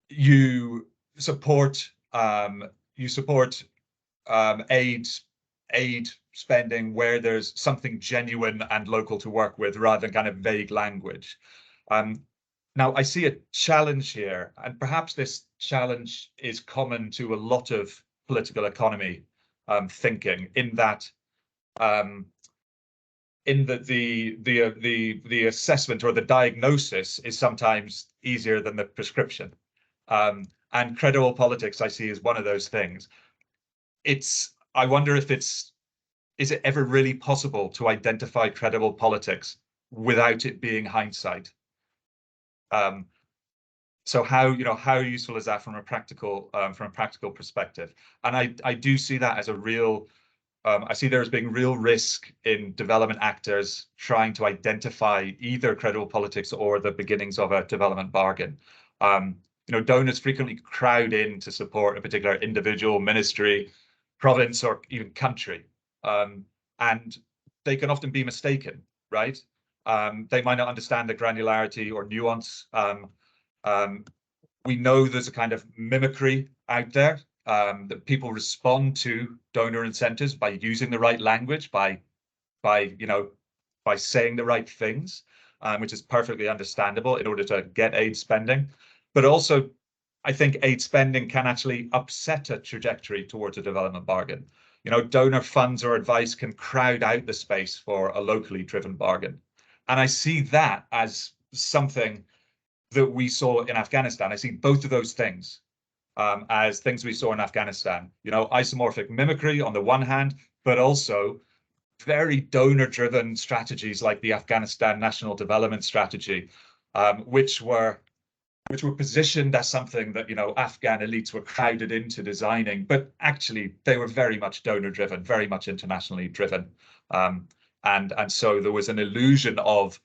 You support aid spending where there's something genuine and local to work with, rather than kind of vague language. Now, I see a challenge here, and perhaps this challenge is common to a lot of political economy thinking, in that the assessment or the diagnosis is sometimes easier than the prescription. And credible politics, I see, is one of those things. I wonder if is it ever really possible to identify credible politics without it being hindsight? So how useful is that from a practical perspective? And I do see that as a real, I see there as being real risk in development actors trying to identify either credible politics or the beginnings of a development bargain. Donors frequently crowd in to support a particular individual, ministry, province, or even country, and they can often be mistaken, right? They might not understand the granularity or nuance. We know there's a kind of mimicry out there, that people respond to donor incentives by using the right language, by saying the right things, which is perfectly understandable in order to get aid spending. But also, I think aid spending can actually upset a trajectory towards a development bargain. Donor funds or advice can crowd out the space for a locally driven bargain. And I see that as something that we saw in Afghanistan. I see both of those things as things we saw in Afghanistan. Isomorphic mimicry on the one hand, but also very donor-driven strategies like the Afghanistan National Development Strategy, which were positioned as something that Afghan elites were crowded into designing, but actually they were very much donor-driven, very much internationally driven, and so there was an illusion of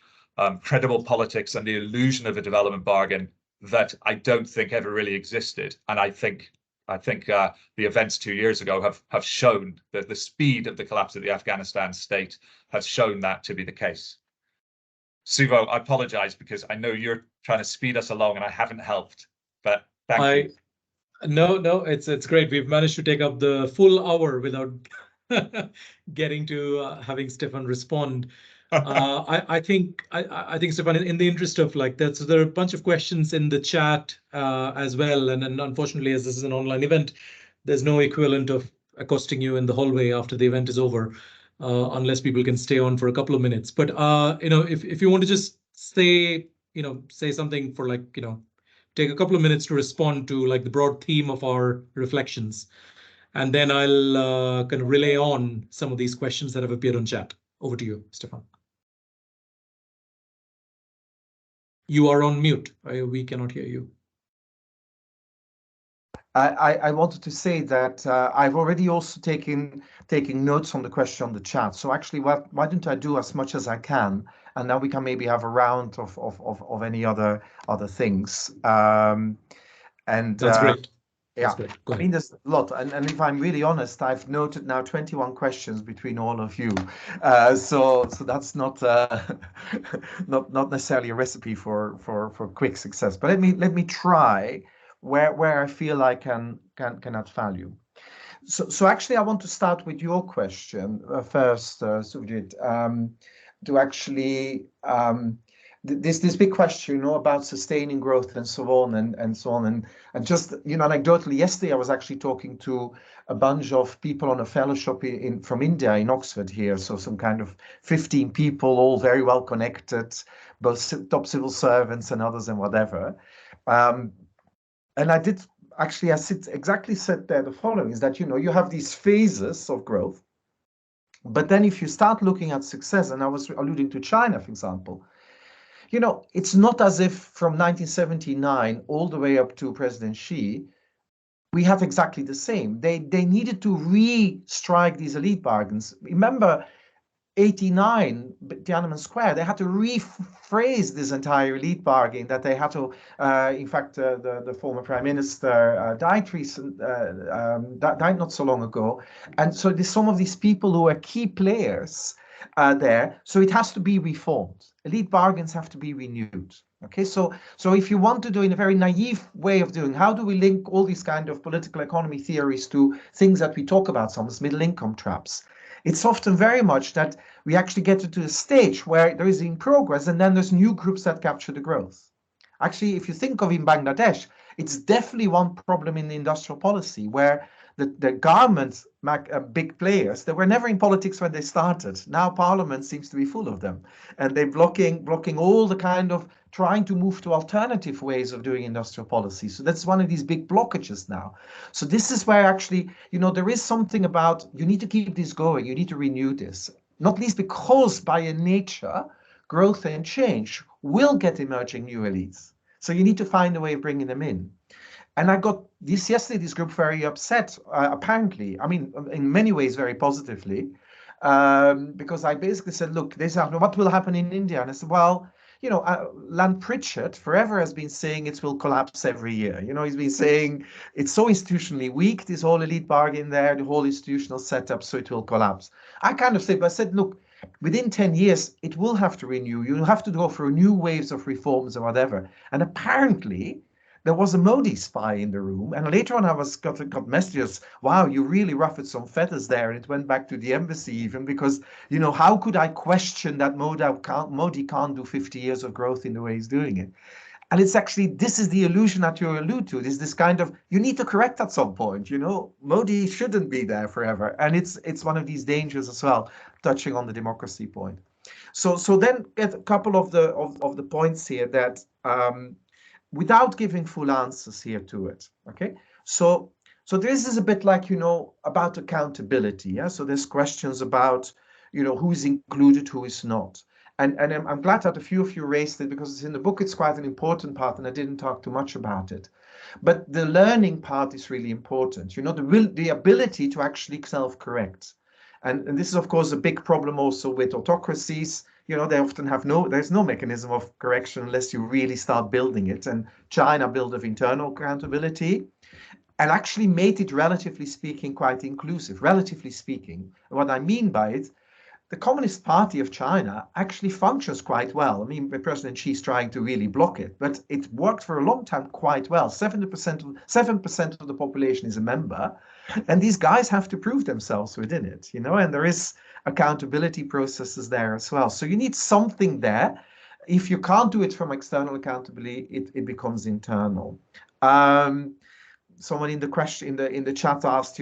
credible politics and the illusion of a development bargain that I don't think ever really existed. And I think the events 2 years ago have shown that the speed of the collapse of the Afghanistan state has shown that to be the case. Suvo, I apologize because I know you're trying to speed us along and I haven't helped, but thank you. No, it's great. We've managed to take up the full hour without getting to having Stefan respond. I think Stefan, in the interest of that, so there are a bunch of questions in the chat as well, and unfortunately, as this is an online event, there's no equivalent of accosting you in the hallway after the event is over, unless people can stay on for a couple of minutes. But if you want to just say something for take a couple of minutes to respond to the broad theme of our reflections, and then I'll kind of relay on some of these questions that have appeared on chat. Over to you, Stefan. You are on mute. We cannot hear you. I wanted to say that I've already also taking notes on the question on the chat. So actually, why don't I do as much as I can, and now we can maybe have a round of any other things. And that's great. Yeah, I mean, there's a lot, and if I'm really honest, I've noted now 21 questions between all of you. So that's not not necessarily a recipe for quick success. But let me try where I feel I can add value. So actually, I want to start with your question first, Sujit, to actually this big question, about sustaining growth and so on and so on. And just, anecdotally, yesterday I was actually talking to a bunch of people on a fellowship from India in Oxford here. So some kind of 15 people, all very well connected, both top civil servants and others and whatever. And I did actually, exactly said there the following, is that, you have these phases of growth. But then if you start looking at success, and I was alluding to China, for example, it's not as if from 1979 all the way up to President Xi, we have exactly the same. They needed to re-strike these elite bargains. Remember, 89, Tiananmen Square, they had to rephrase this entire elite bargain that they had to, in fact, the former Prime Minister died not so long ago. And so there's some of these people who are key players there. So it has to be reformed. Elite bargains have to be renewed. Okay, so if you want to do in a very naive way of doing, how do we link all these kind of political economy theories to things that we talk about, some as middle income traps? It's often very much that we actually get to a stage where there is in progress and then there's new groups that capture the growth. Actually, if you think of in Bangladesh, it's definitely one problem in the industrial policy where the government, big players, they were never in politics when they started. Now parliament seems to be full of them, and they're blocking all the kind of trying to move to alternative ways of doing industrial policy. So that's one of these big blockages now. So this is where actually, there is something about, you need to keep this going, you need to renew this, not least because by nature, growth and change will get emerging new elites. So you need to find a way of bringing them in. And I got this group very upset, apparently, I mean, in many ways, very positively, because I basically said, look, what will happen in India? And I said, well, Lan Pritchard forever has been saying it will collapse every year. He's been saying it's so institutionally weak, this whole elite bargain there, the whole institutional setup, so it will collapse. I kind of said, but I said, look, within 10 years, it will have to renew. You'll have to go for new waves of reforms or whatever. And apparently, there was a Modi spy in the room, and later on I got messages, wow, you really ruffled some feathers there, and it went back to the embassy even, because, how could I question that Modi can't do 50 years of growth in the way he's doing it? And it's actually, this is the illusion that you allude to, this kind of, you need to correct at some point, Modi shouldn't be there forever. And it's one of these dangers as well, touching on the democracy point. So then get a couple of the points here that, without giving full answers here to it, okay? So this is a bit like, about accountability, yeah? So there's questions about, who is included, who is not. And I'm glad that a few of you raised it, because it's in the book, it's quite an important part, and I didn't talk too much about it. But the learning part is really important, the ability to actually self-correct. And this is, of course, a big problem also with autocracies. They often have there's no mechanism of correction unless you really start building it. And China built of internal accountability and actually made it, relatively speaking, quite inclusive, relatively speaking. What I mean by it, the Communist Party of China actually functions quite well. I mean, President Xi is trying to really block it, but it worked for a long time quite well. 7% of the population is a member, and these guys have to prove themselves within it, and there is accountability processes there as well. So you need something there. If you can't do it from external accountability, it becomes internal. Someone in the chat asked,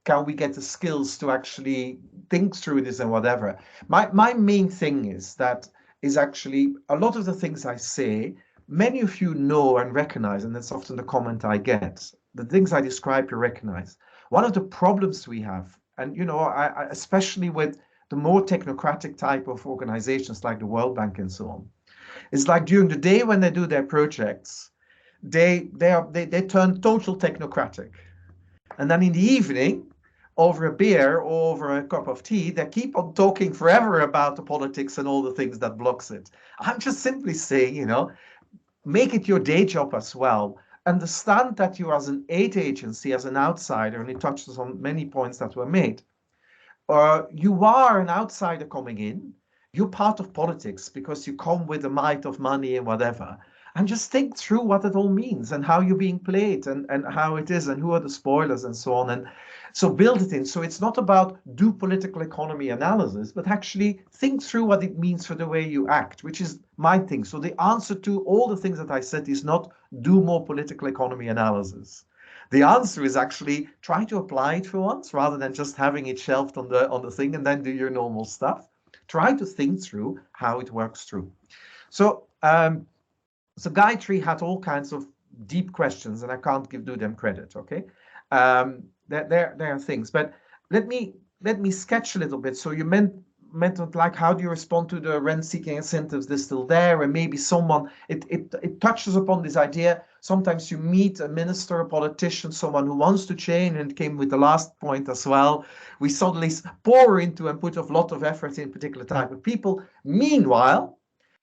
can we get the skills to actually think through this and whatever? My main thing is actually a lot of the things I say, many of you know and recognize, and that's often the comment I get. The things I describe, you recognize. One of the problems we have, and I especially with the more technocratic type of organizations like the World Bank and so on, is like during the day when they do their projects, they turn total technocratic, and then in the evening, over a beer or over a cup of tea, they keep on talking forever about the politics and all the things that blocks it. I'm just simply saying, make it your day job as well. Understand that you as an aid agency, as an outsider, and it touches on many points that were made, you are an outsider coming in, you're part of politics because you come with the might of money and whatever. and just think through what it all means and how you're being played and how it is and who are the spoilers and so on. And so build it in. So it's not about do political economy analysis, but actually think through what it means for the way you act, which is my thing. So the answer to all the things that I said is not do more political economy analysis. The answer is actually try to apply it for once rather than just having it shelved on the thing and then do your normal stuff. Try to think through how it works through. So so Gayatri had all kinds of deep questions, and I can't do them credit. Okay, there are things, but let me sketch a little bit. So you meant like how do you respond to the rent-seeking incentives? They're still there, and maybe someone it touches upon this idea. Sometimes you meet a minister, a politician, someone who wants to change, and it came with the last point as well. We suddenly pour into and put a lot of effort in particular type of people. Meanwhile,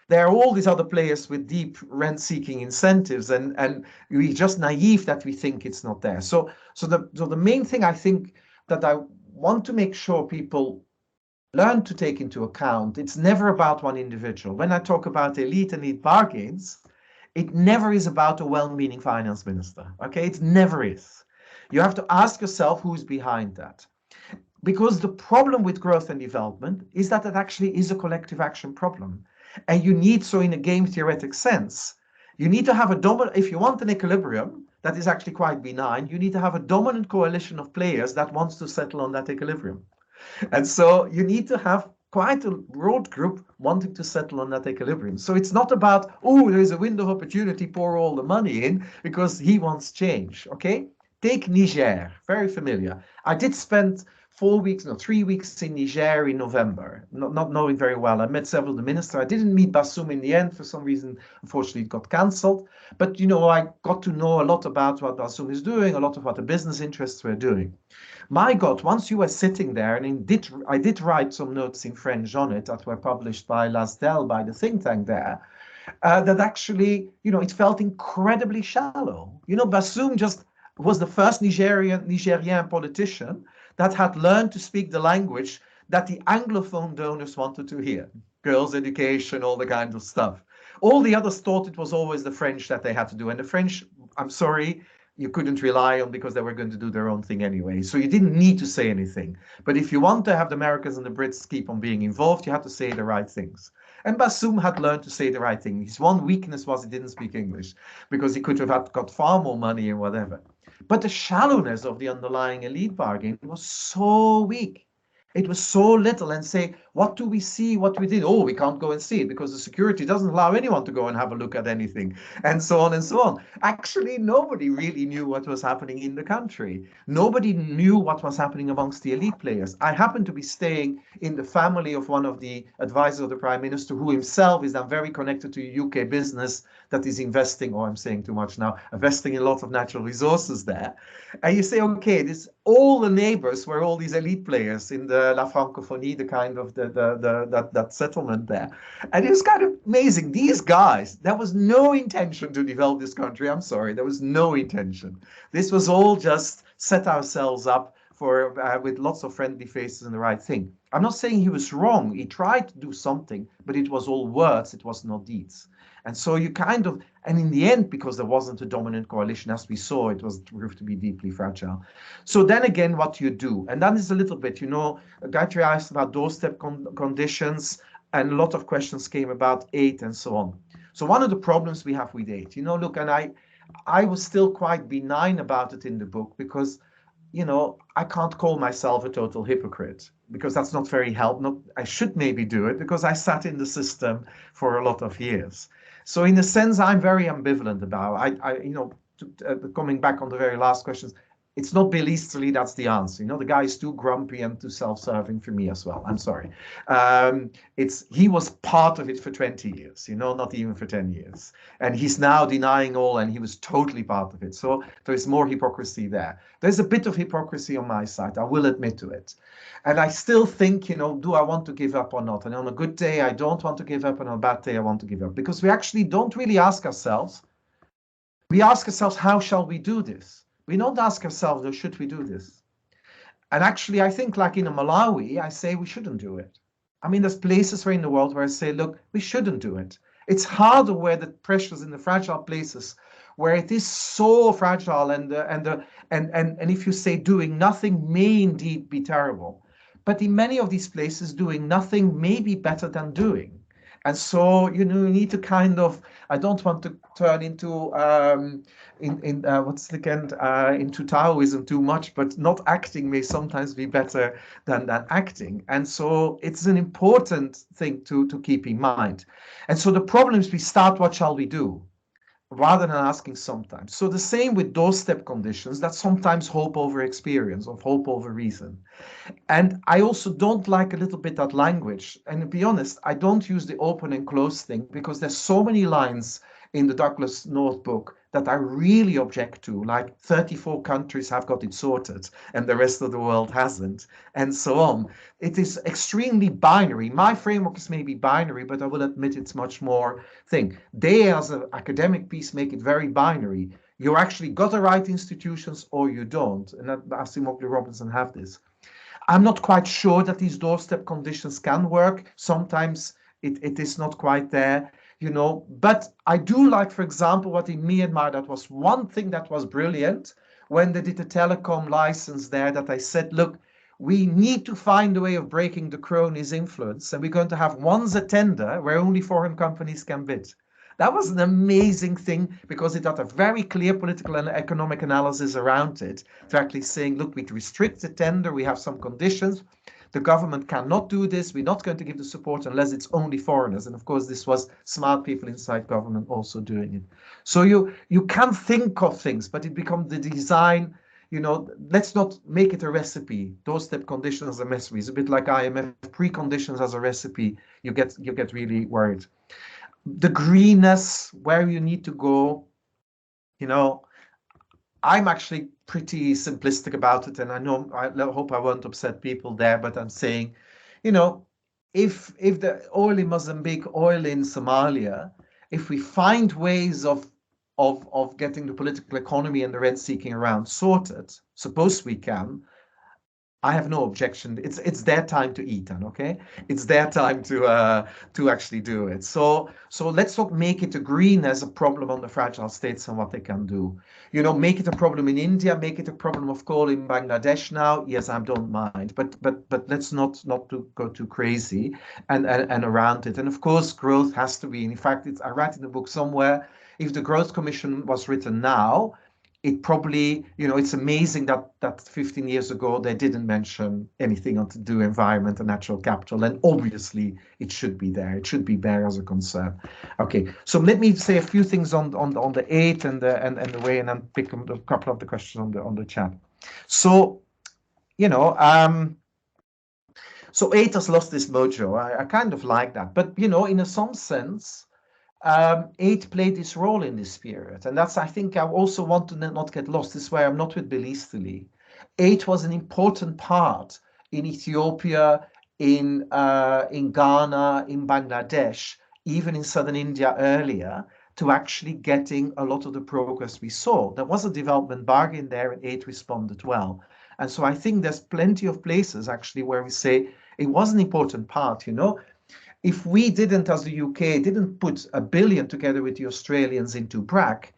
there are all these other players with deep rent-seeking incentives, and we're just naive that we think it's not there. So the main thing I think that I want to make sure people learn to take into account, it's never about one individual. When I talk about elite bargains, it never is about a well-meaning finance minister. Okay, it never is. You have to ask yourself who's behind that. Because the problem with growth and development is that it actually is a collective action problem. And you need, so in a game theoretic sense, you need to have a dominant, if you want an equilibrium that is actually quite benign, you need to have a dominant coalition of players that wants to settle on that equilibrium. And so you need to have quite a broad group wanting to settle on that equilibrium. So it's not about, oh, there's a window of opportunity, pour all the money in because he wants change, okay? Take Niger, very familiar. I did spend 3 weeks in Niger in November, not knowing very well. I met several of the ministers. I didn't meet Bassoum in the end for some reason. Unfortunately, it got cancelled. But, you know, I got to know a lot about what Bassoum is doing, a lot of what the business interests were doing. My God, once you were sitting there, and I did write some notes in French on it that were published by Lasdell, by the think tank there, that actually, you know, it felt incredibly shallow. You know, Bassoum just was the first Nigerian politician that had learned to speak the language that the Anglophone donors wanted to hear. Girls' education, all the kind of stuff. All the others thought it was always the French that they had to do. And the French, I'm sorry, you couldn't rely on because they were going to do their own thing anyway. So you didn't need to say anything. But if you want to have the Americans and the Brits keep on being involved, you have to say the right things. And Bassoum had learned to say the right thing. His one weakness was he didn't speak English because he could have got far more money and whatever. But the shallowness of the underlying elite bargain was so weak. It was so little, and say, what do we see, what we did? Oh, we can't go and see it because the security doesn't allow anyone to go and have a look at anything, and so on and so on. Actually, nobody really knew what was happening in the country. Nobody knew what was happening amongst the elite players. I happened to be staying in the family of one of the advisors of the Prime Minister, who himself is now very connected to UK business that is investing, or I'm saying too much now, investing in a lot of natural resources there. And you say, okay, this all the neighbors were all these elite players in the La Francophonie, the kind of that settlement there. And it was kind of amazing. These guys, there was no intention to develop this country. I'm sorry, there was no intention. This was all just set ourselves up for with lots of friendly faces and the right thing. I'm not saying he was wrong. He tried to do something, but it was all words. It was not deeds. And so you kind of, and in the end, because there wasn't a dominant coalition, as we saw, it was proved to be deeply fragile. So then again, what you do, and that is a little bit, you know, Gayatri asked about doorstep conditions, and a lot of questions came about aid and so on. So one of the problems we have with aid, you know, look, and I was still quite benign about it in the book because, you know, I can't call myself a total hypocrite because that's not very helpful. I should maybe do it because I sat in the system for a lot of years. So in a sense, I'm very ambivalent about. You know, coming back on the very last questions, it's not Bill Easterly that's the answer. You know, the guy is too grumpy and too self-serving for me as well. I'm sorry. He was part of it for 20 years, you know, not even for 10 years. And he's now denying all, and he was totally part of it. So there's more hypocrisy there. There's a bit of hypocrisy on my side, I will admit to it. And I still think, you know, do I want to give up or not? And on a good day, I don't want to give up, and on a bad day, I want to give up. Because we actually don't really ask ourselves. We ask ourselves, how shall we do this? We don't ask ourselves, oh, should we do this? And actually, I think like in Malawi, I say we shouldn't do it. I mean, there's places where in the world where I say, look, we shouldn't do it. It's harder where the pressures in the fragile places, where it is so fragile, and if you say doing nothing may indeed be terrible. But in many of these places, doing nothing may be better than doing. And so, you need to kind of, I don't want to turn into into Taoism too much, but not acting may sometimes be better than acting. And so it's an important thing to keep in mind. And so the problem is we start, what shall we do? Rather than asking sometimes. So the same with doorstep conditions, that's sometimes hope over experience, or hope over reason. And I also don't like a little bit that language. And to be honest, I don't use the open and close thing, because there's so many lines in the Douglas North book that I really object to, like 34 countries have got it sorted and the rest of the world hasn't, and so on. It is extremely binary. My framework is maybe binary, but I will admit it's much more thing. They, as an academic piece, make it very binary. You actually got the right institutions or you don't. And Asimov and Robinson have this. I'm not quite sure that these doorstep conditions can work. Sometimes it is not quite there, but I do like, for example, what in Myanmar, that was one thing that was brilliant when they did the telecom license there, that I said, look, we need to find a way of breaking the cronies' influence, and we're going to have once a tender where only foreign companies can bid. That was an amazing thing, because it had a very clear political and economic analysis around it, to actually saying, look, we restrict the tender, we have some conditions, the government cannot do this, we're not going to give the support unless it's only foreigners. And of course, this was smart people inside government also doing it. So you can think of things, but it becomes the design, let's not make it a recipe. Doorstep conditions as a recipe. It's a bit like IMF preconditions as a recipe. You get really worried. The greenness, where you need to go, I'm actually pretty simplistic about it, and I hope I won't upset people there, but I'm saying, if the oil in Mozambique, oil in Somalia, if we find ways of getting the political economy and the rent-seeking around sorted, suppose we can, I have no objection. It's their time to eat, and okay, it's their time to actually do it. So let's not make it a green as a problem on the fragile states and what they can do. Make it a problem in India, make it a problem of coal in Bangladesh now. Yes, I don't mind, but let's not go too crazy and around it. And of course, growth has to be. In fact, I write in the book somewhere, if the Growth Commission was written now, it probably, it's amazing that 15 years ago they didn't mention anything on to do environment and natural capital, and obviously it should be there. It should be there as a concern. Okay, so let me say a few things on the 8 and the way, and then pick a couple of the questions on the chat. So, so 8 has lost this mojo. I kind of like that, but in some sense, 8 played this role in this period, and that's, I think, I also want to not get lost. This is why I'm not with Bill Easterly. 8 was an important part in Ethiopia, in Ghana, in Bangladesh, even in southern India earlier, to actually getting a lot of the progress we saw. There was a development bargain there, and 8 responded well. And so I think there's plenty of places actually where we say it was an important part, If we didn't, as the UK, didn't put $1 billion together with the Australians into BRAC,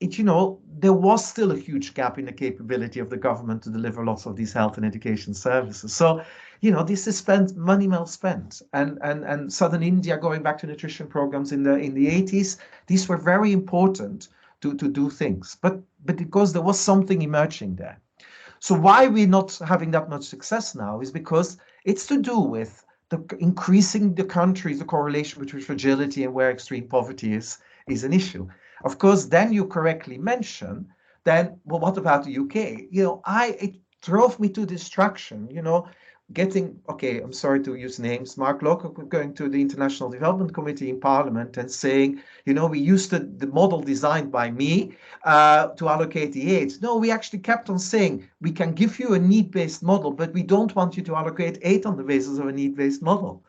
there was still a huge gap in the capability of the government to deliver lots of these health and education services. So, this is money well spent. And southern India, going back to nutrition programs in the 80s, these were very important to do things. But because there was something emerging there. So why we're not having that much success now is because it's to do with increasing the countries, the correlation between fragility and where extreme poverty is an issue. Of course, then you correctly mention, well, what about the UK? It drove me to distraction, I'm sorry to use names, Mark Lowcock going to the International Development Committee in Parliament and saying, we used the model designed by me to allocate the aid. No, we actually kept on saying, we can give you a need-based model, but we don't want you to allocate aid on the basis of a need-based model.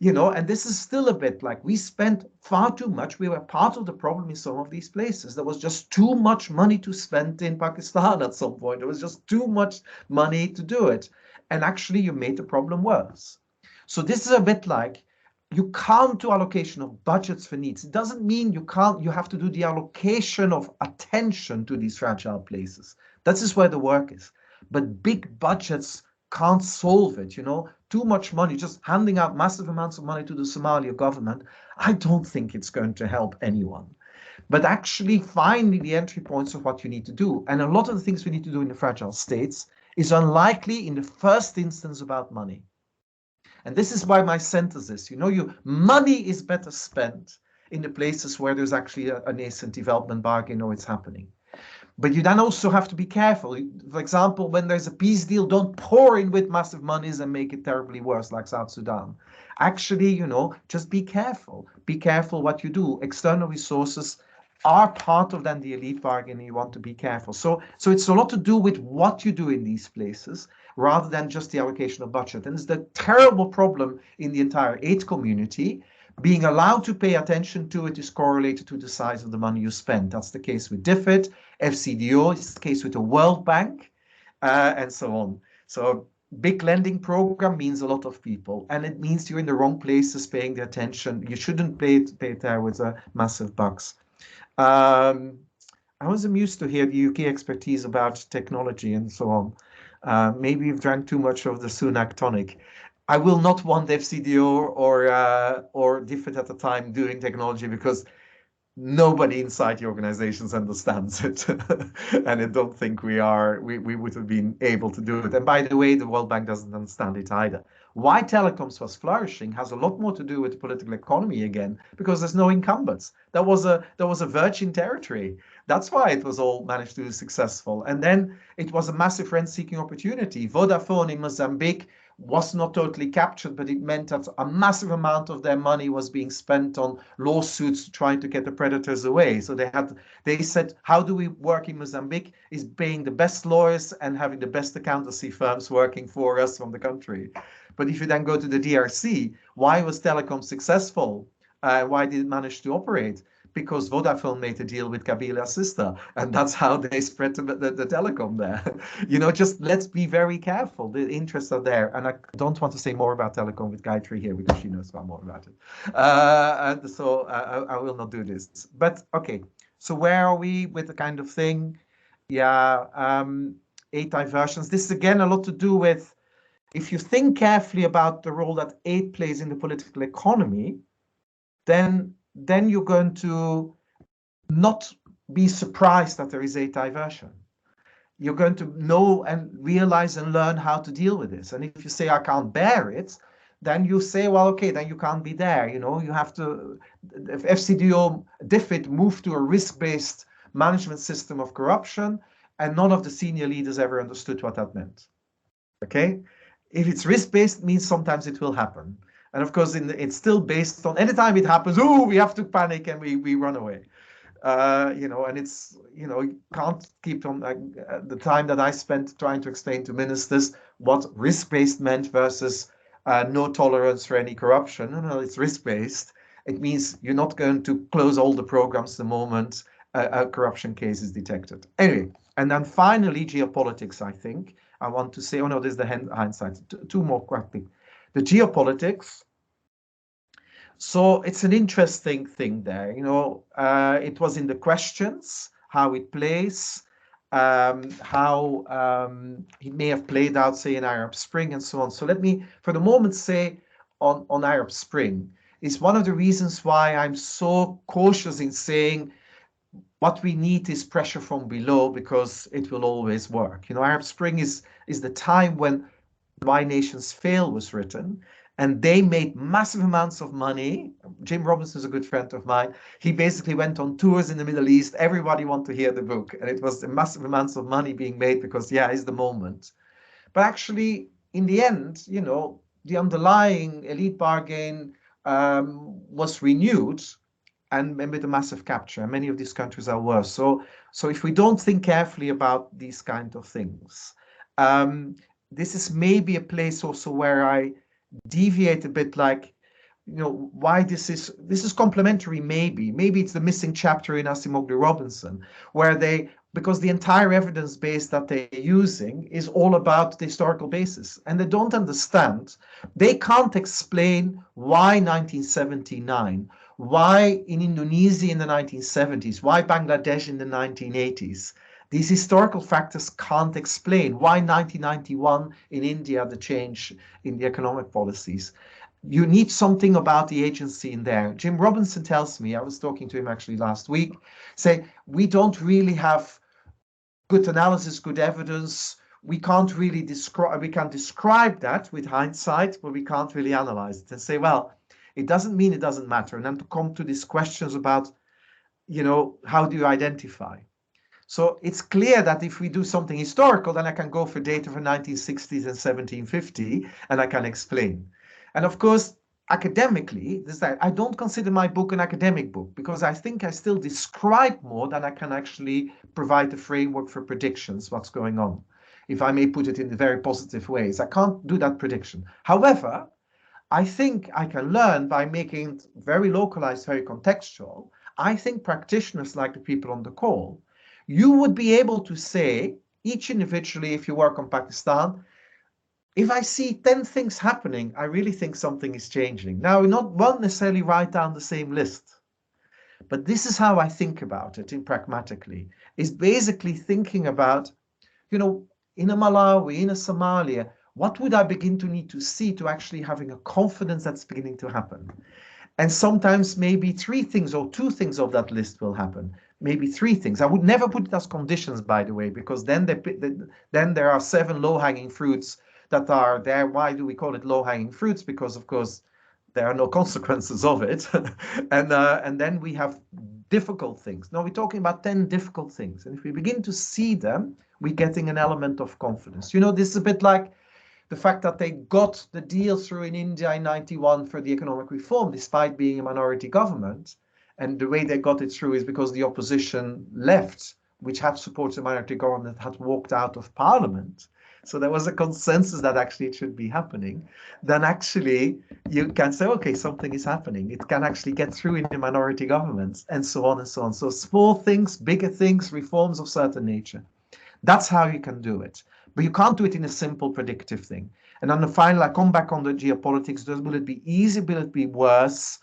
And this is still a bit like we spent far too much. We were part of the problem in some of these places. There was just too much money to spend in Pakistan at some point. There was just too much money to do it. And actually, you made the problem worse. So this is a bit like you can't do allocation of budgets for needs. It doesn't mean you have to do the allocation of attention to these fragile places. That is where the work is. But big budgets can't solve it, too much money, just handing out massive amounts of money to the Somalia government. I don't think it's going to help anyone. But actually finding the entry points of what you need to do. And a lot of the things we need to do in the fragile states is unlikely in the first instance about money. And this is why my sentence is, money is better spent in the places where there's actually a nascent development bargain or it's happening. But you then also have to be careful. For example, when there's a peace deal, don't pour in with massive monies and make it terribly worse, like South Sudan. Actually, just be careful. Be careful what you do. External resources are part of then the elite bargain, and you want to be careful. So it's a lot to do with what you do in these places, rather than just the allocation of budget. And it's the terrible problem in the entire aid community. Being allowed to pay attention to it is correlated to the size of the money you spend. That's the case with DFID, FCDO, it's the case with the World Bank, and so on. So big lending program means a lot of people, and it means you're in the wrong places paying the attention. You shouldn't pay it there with massive bucks. I was amused to hear the UK expertise about technology and so on. Maybe you've drank too much of the Sunak tonic. I will not want FCDO or DFID at the time doing technology, because nobody inside the organizations understands it. And I don't think we would have been able to do it. And by the way, the World Bank doesn't understand it either. Why telecoms was flourishing has a lot more to do with the political economy again, because there's no incumbents. That was a virgin territory. That's why it was all managed to be successful. And then it was a massive rent-seeking opportunity. Vodafone in Mozambique was not totally captured, but it meant that a massive amount of their money was being spent on lawsuits trying to get the predators away. So they said, how do we work in Mozambique? Is paying the best lawyers and having the best accountancy firms working for us from the country. But if you then go to the DRC, why was telecom successful? Why did it manage to operate? Because Vodafone made a deal with Kabila's sister, and that's how they spread the telecom there. Just let's be very careful. The interests are there, and I don't want to say more about telecom with Gayatri here, because she knows far more about it. And so I will not do this. But okay, so where are we with the kind of thing? Yeah, aid diversions. This is again a lot to do with, if you think carefully about the role that aid plays in the political economy, then you're going to not be surprised that there is aid diversion. You're going to know and realize and learn how to deal with this. And if you say, I can't bear it, then you say, well, okay, then you can't be there. You have to, if FCDO, DFID moved to a risk-based management system of corruption, and none of the senior leaders ever understood what that meant. Okay? If it's risk-based, it means sometimes it will happen. And of course, it's still based on, anytime it happens, we have to panic and we run away. And it's, you can't keep on the time that I spent trying to explain to ministers what risk-based meant versus no tolerance for any corruption. No, it's risk-based. It means you're not going to close all the programs the moment a corruption case is detected. Anyway, and then finally, geopolitics, I think. I want to say, there's the hindsight. Two more quickly. The geopolitics. So it's an interesting thing there. It was in the questions, how it plays, how it may have played out, say, in Arab Spring and so on. So let me, for the moment, say on Arab Spring, is one of the reasons why I'm so cautious in saying what we need is pressure from below, because it will always work. Arab Spring is the time when Why Nations Fail was written, and they made massive amounts of money. Jim Robinson is a good friend of mine. He basically went on tours in the Middle East. Everybody wanted to hear the book, and it was massive amounts of money being made because, it's the moment. But actually, in the end, the underlying elite bargain was renewed, and with a massive capture. And many of these countries are worse. So if we don't think carefully about these kind of things, this is maybe a place also where I deviate a bit, like, why this is complementary. Maybe it's the missing chapter in Asimoglu Robinson, where they because the entire evidence base that they're using is all about the historical basis. And they don't understand, they can't explain why 1979, why in Indonesia in the 1970s, why Bangladesh in the 1980s. These historical factors can't explain why 1991 in India, the change in the economic policies. You need something about the agency in there. Jim Robinson tells me, I was talking to him actually last week, say, we don't really have good analysis, good evidence. We can't really describe, we can describe that with hindsight, but we can't really analyze it and say, well, it doesn't mean it doesn't matter. And then to come to these questions about, you know, how do you identify? So it's clear that if we do something historical, then I can go for data for 1960s and 1750, and I can explain. And of course, academically, I don't consider my book an academic book, because I think I still describe more than I can actually provide the framework for predictions, what's going on. If I may put it in very positive ways, I can't do that prediction. However, I think I can learn by making it very localized, very contextual. I think practitioners like the people on the call, you would be able to say, each individually, if you work on Pakistan, if I see 10 things happening, I really think something is changing. Now, not one necessarily write down the same list, but this is how I think about it in pragmatically, is basically thinking about, you know, in a Malawi, in a Somalia, what would I begin to need to see to actually having a confidence that's beginning to happen? And sometimes maybe 3 things or 2 things of that list will happen. Maybe 3 things. I would never put it as conditions, by the way, because then there are 7 low-hanging fruits that are there. Why do we call it low-hanging fruits? Because, of course, there are no consequences of it. And then we have difficult things. No, we're talking about 10 difficult things. And if we begin to see them, we're getting an element of confidence. You know, this is a bit like the fact that they got the deal through in India in 91 for the economic reform, despite being a minority government. And the way they got it through is because the opposition left, which had supported the minority government, had walked out of parliament. So there was a consensus that actually it should be happening. Then actually you can say, okay, something is happening. It can actually get through in the minority governments, and so on and so on. So small things, bigger things, reforms of certain nature. That's how you can do it. But you can't do it in a simple predictive thing. And on the final, I come back on the geopolitics. Will it be easy? Will it be worse?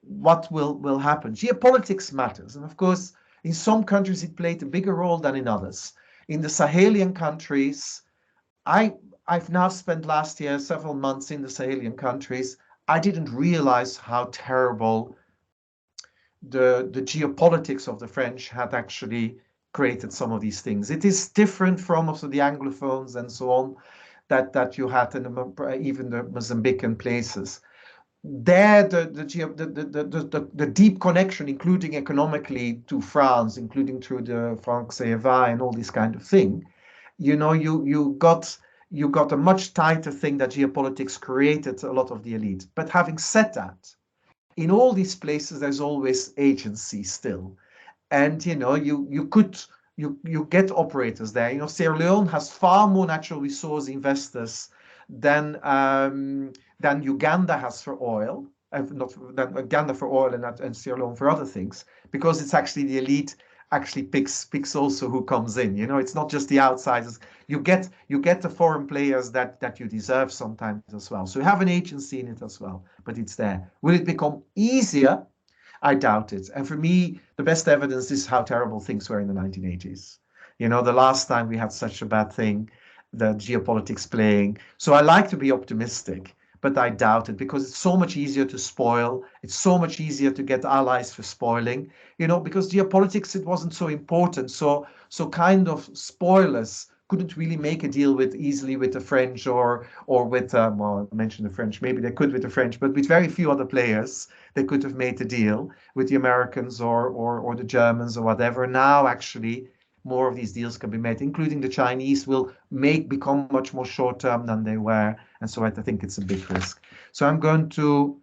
What will happen? Geopolitics matters. And of course, in some countries, it played a bigger role than in others. In the Sahelian countries, I've now spent last year several months in the Sahelian countries. I didn't realize how terrible the geopolitics of the French had actually created some of these things. It is different from also the Anglophones and so on that you had in even the Mozambican places. There, the deep connection, including economically to France, including through the franc CFA and all this kind of thing, you know, you got a much tighter thing that geopolitics created a lot of the elite. But having said that, in all these places, there's always agency still. And, you know, you get operators there. You know, Sierra Leone has far more natural resource investors than Uganda has for oil, not than Uganda for oil and Sierra Leone for other things, because it's actually the elite actually picks also who comes in. You know, it's not just the outsiders. You get the foreign players that you deserve sometimes as well. So you have an agency in it as well, but it's there. Will it become easier? I doubt it. And for me, the best evidence is how terrible things were in the 1980s. You know, the last time we had such a bad thing, the geopolitics playing. So I like to be optimistic, but I doubt it, because it's so much easier to spoil. It's so much easier to get allies for spoiling, you know, because geopolitics, it wasn't so important. So kind of spoilers couldn't really make a deal easily with the French or with, well, I mentioned the French, maybe they could with the French, but with very few other players, they could have made a deal with the Americans or the Germans or whatever. Now, actually, more of these deals can be made, including the Chinese will become much more short-term than they were. And so I think it's a big risk. So I'm going to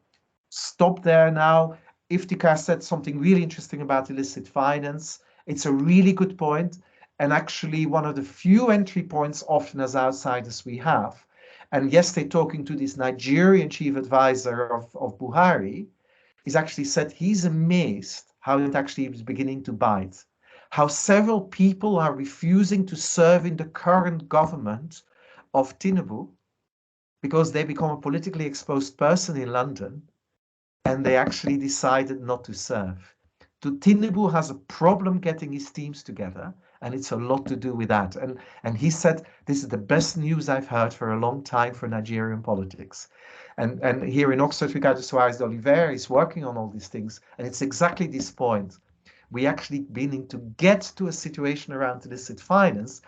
stop there now. Iftikhar said something really interesting about illicit finance. It's a really good point. And actually one of the few entry points often as outsiders we have. And yesterday talking to this Nigerian chief advisor of Buhari, he's actually said he's amazed how it actually is beginning to bite. how several people are refusing to serve in the current government of Tinubu because they become a politically exposed person in London, and they actually decided not to serve. Tinubu has a problem getting his teams together, and it's a lot to do with that. And he said, this is the best news I've heard for a long time for Nigerian politics. And here in Oxford, Ricardo Soares de Oliveira is working on all these things, and it's exactly this point. We actually beginning to get to a situation around illicit finance,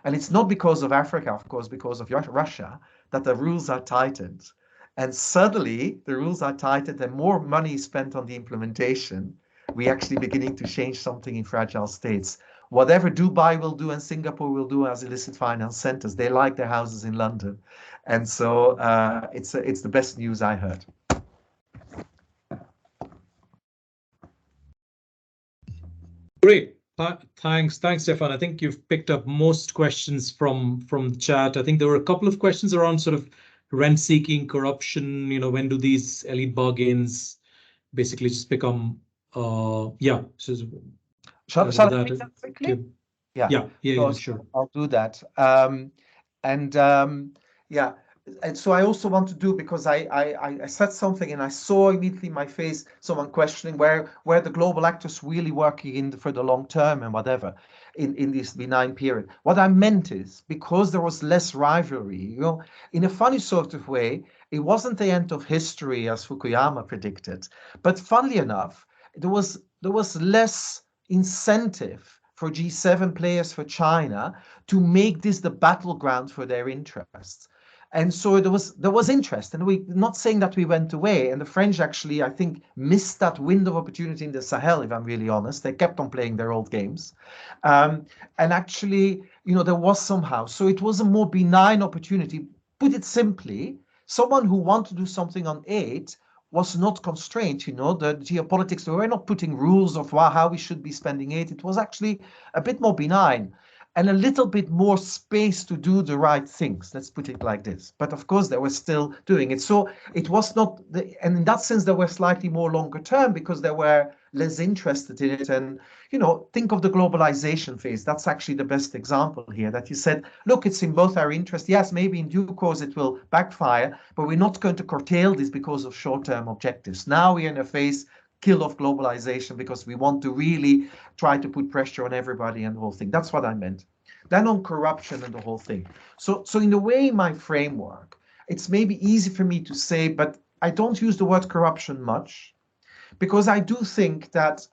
and it's not because of Africa, of course, because of Russia, that the rules are tightened. And suddenly the rules are tightened and more money is spent on the implementation. We actually beginning to change something in fragile states. Whatever Dubai will do and Singapore will do as illicit finance centers, they like their houses in London. And so it's the best news I heard. Great. Thanks, Stefan. I think you've picked up most questions from the chat. I think there were a couple of questions around sort of rent-seeking, corruption. You know, when do these elite bargains basically just become? Yeah. So, shall I take that quickly? Yeah, sure. I'll do that. Yeah. And so I also want to do, because I said something and I saw immediately in my face someone questioning where the global actors really working for the long term and whatever in this benign period. What I meant is, because there was less rivalry, you know, in a funny sort of way, it wasn't the end of history as Fukuyama predicted, but funnily enough, there was less incentive for G7 players, for China, to make this the battleground for their interests. And so there was interest, and we're not saying that we went away. And the French actually, I think, missed that window of opportunity in the Sahel, if I'm really honest. They kept on playing their old games. And actually, you know, there was somehow. So it was a more benign opportunity. Put it simply, someone who wanted to do something on aid was not constrained, you know, the geopolitics. We were not putting rules of how we should be spending aid. It was actually a bit more benign and a little bit more space to do the right things. Let's put it like this. But of course, they were still doing it. So it was not, and in that sense, they were slightly more longer term because they were less interested in it. And, you know, think of the globalization phase. That's actually the best example here, that you said, look, it's in both our interest. Yes, maybe in due course it will backfire, but we're not going to curtail this because of short-term objectives. Now we're in a phase, kill off globalization, because we want to really try to put pressure on everybody and the whole thing. That's what I meant. Then on corruption and the whole thing. So in a way, my framework, it's maybe easy for me to say, but I don't use the word corruption much, because I do think that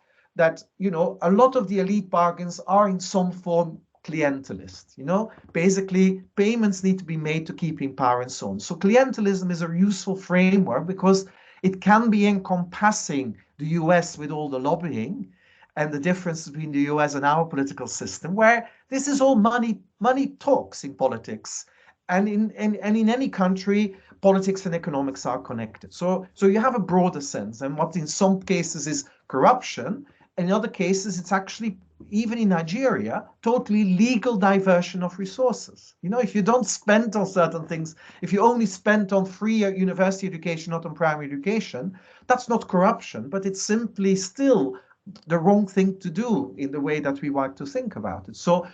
you know, a lot of the elite bargains are in some form clientelist. You know, basically payments need to be made to keep in power and so on. So clientelism is a useful framework because it can be encompassing the US with all the lobbying and the difference between the US and our political system, where this is all money talks in politics. And in any country, politics and economics are connected. So you have a broader sense, and what in some cases is corruption, and in other cases it's actually, even in Nigeria, totally legal diversion of resources. You know, if you don't spend on certain things, if you only spend on free university education, not on primary education, that's not corruption, but it's simply still the wrong thing to do in the way that we like to think about it. So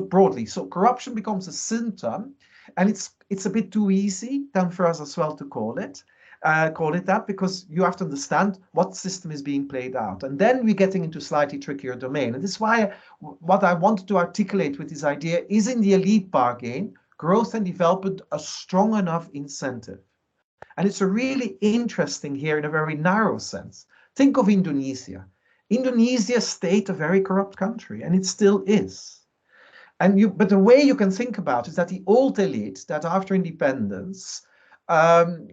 broadly, so corruption becomes a symptom, and it's a bit too easy then for us as well to call it that, because you have to understand what system is being played out. And then we're getting into slightly trickier domain. And this is why what I wanted to articulate with this idea is, in the elite bargain, growth and development a strong enough incentive. And it's a really interesting here in a very narrow sense. Think of Indonesia. Indonesia stayed a very corrupt country, and it still is. But the way you can think about it is that the old elite, that after independence,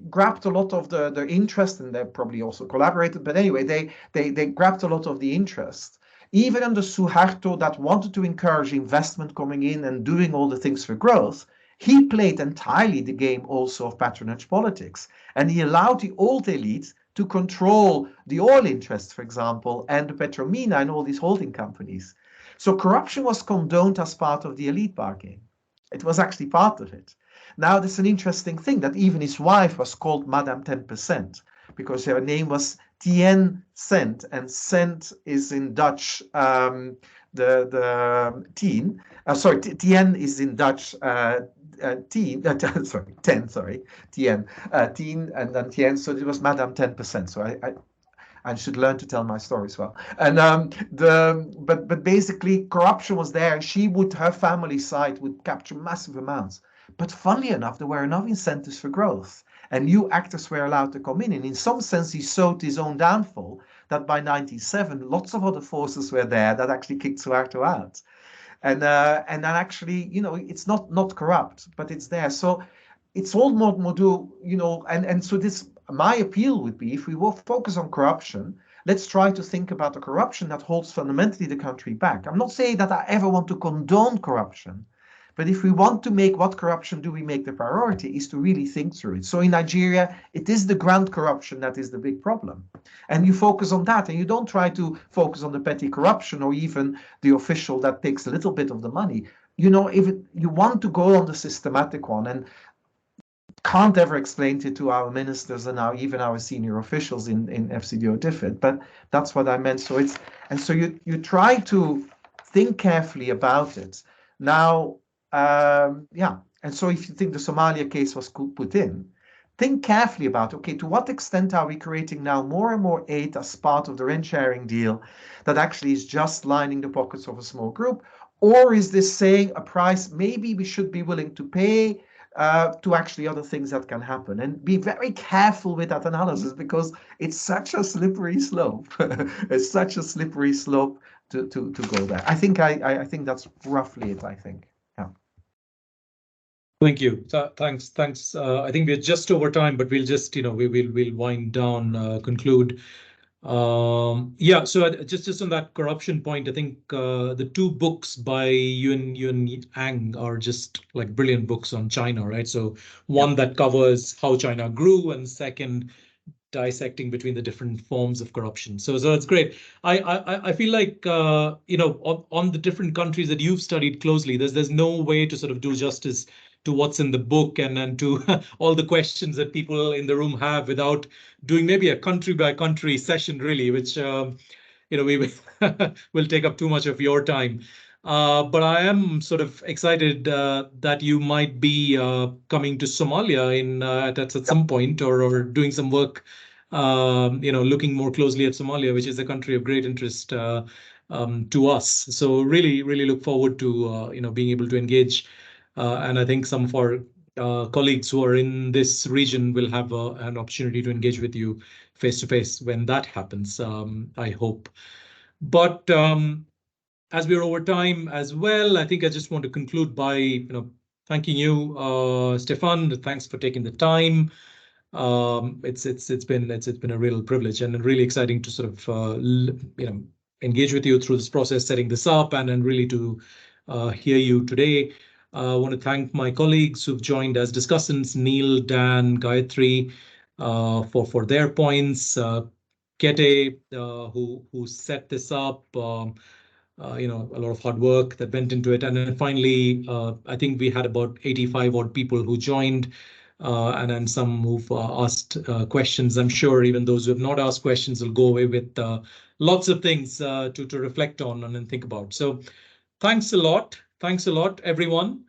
grabbed a lot of the interest, and they probably also collaborated. But anyway, they grabbed a lot of the interest. Even under Suharto, that wanted to encourage investment coming in and doing all the things for growth, he played entirely the game also of patronage politics, and he allowed the old elite to control the oil interests, for example, and the Petromina and all these holding companies. So corruption was condoned as part of the elite bargain. It was actually part of it. Now, there's an interesting thing that even his wife was called Madame 10%, because her name was Tien Cent, and cent is in Dutch the teen. Sorry, tien is in Dutch. Teen, sorry, 10, sorry, tien, teen, and then tien. So it was Madame 10%. So I should learn to tell my stories well. And but basically corruption was there. Her family side would capture massive amounts. But funnily enough, there were enough incentives for growth, and new actors were allowed to come in. And in some sense, he sowed his own downfall. That by 1997, lots of other forces were there that actually kicked Suharto out. And then actually, it's not corrupt, but it's there. So it's all module, and so this, my appeal would be, if we will focus on corruption, let's try to think about the corruption that holds fundamentally the country back. I'm not saying that I ever want to condone corruption, but if we want to make what corruption do we make the priority, is to really think through it. So in Nigeria, it is the grand corruption that is the big problem. And you focus on that, and you don't try to focus on the petty corruption or even the official that takes a little bit of the money. If you want to go on the systematic one, and can't ever explain it to our ministers and now even our senior officials in FCDO DFID, but that's what I meant. So you try to think carefully about it. Now, and so if you think the Somalia case was put in, think carefully about, okay, to what extent are we creating now more and more aid as part of the rent sharing deal that actually is just lining the pockets of a small group? Or is this saying a price maybe we should be willing to pay to actually other things that can happen? And be very careful with that analysis, because it's such a slippery slope. It's such a slippery slope to go there. I think that's roughly it, I think. Yeah. Thank you. Thanks. I think we're just over time, but we'll just, we'll wind down, conclude. Yeah, so just on that corruption point, I think the two books by Yun Ang are just like brilliant books on China, right? So one that covers how China grew, and second, dissecting between the different forms of corruption. So it's great. I feel like on the different countries that you've studied closely, there's no way to sort of do justice to what's in the book and to all the questions that people in the room have without doing maybe a country by country session, really, which we will take up too much of your time. But I am sort of excited that you might be coming to Somalia at some point, or doing some work, looking more closely at Somalia, which is a country of great interest to us. So really look forward to being able to engage. And I think some of our colleagues who are in this region will have an opportunity to engage with you face to face when that happens, I hope. But as we're over time as well, I think I just want to conclude by thanking you, Stefan. Thanks for taking the time. It's been a real privilege and really exciting to sort of engage with you through this process, setting this up, and really to hear you today. I want to thank my colleagues who've joined as discussants, Neil, Dan, Gayatri, for their points. Kete, who set this up, a lot of hard work that went into it. And then finally, I think we had about 85 odd people who joined, and then some who've asked questions. I'm sure even those who have not asked questions will go away with lots of things to reflect on and then think about. So thanks a lot. Thanks a lot, everyone.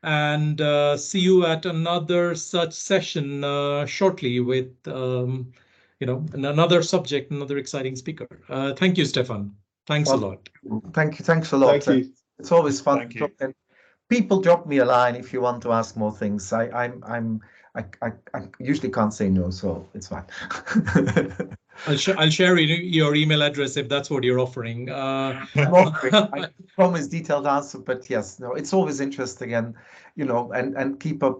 And see you at another such session shortly with another subject, another exciting speaker. Thank you, Stefan. Thanks a lot. Thank you. Thanks a lot. Thank you. It's always fun. Thank you. People drop me a line if you want to ask more things. I usually can't say no, so it's fine. I'll share your email address if that's what you're offering. I promise detailed answer, but yes, no, it's always interesting, and and keep on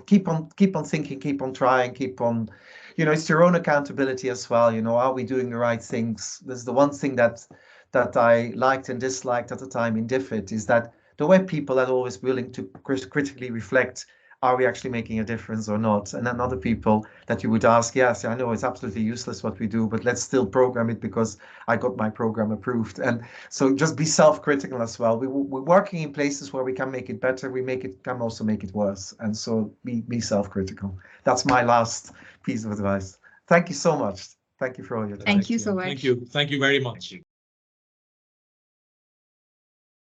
thinking, keep on trying, keep on, it's your own accountability as well. Are we doing the right things? There's the one thing that I liked and disliked at the time in DFID is that there were people that are always willing to critically reflect, are we actually making a difference or not? And then other people that you would ask, yes, I know it's absolutely useless what we do, but let's still program it because I got my program approved. And so just be self-critical as well. We're working in places where we can make it better. Can also make it worse. And so be self-critical. That's my last piece of advice. Thank you so much. Thank you for all your time. Thank you so much. Thank you very much.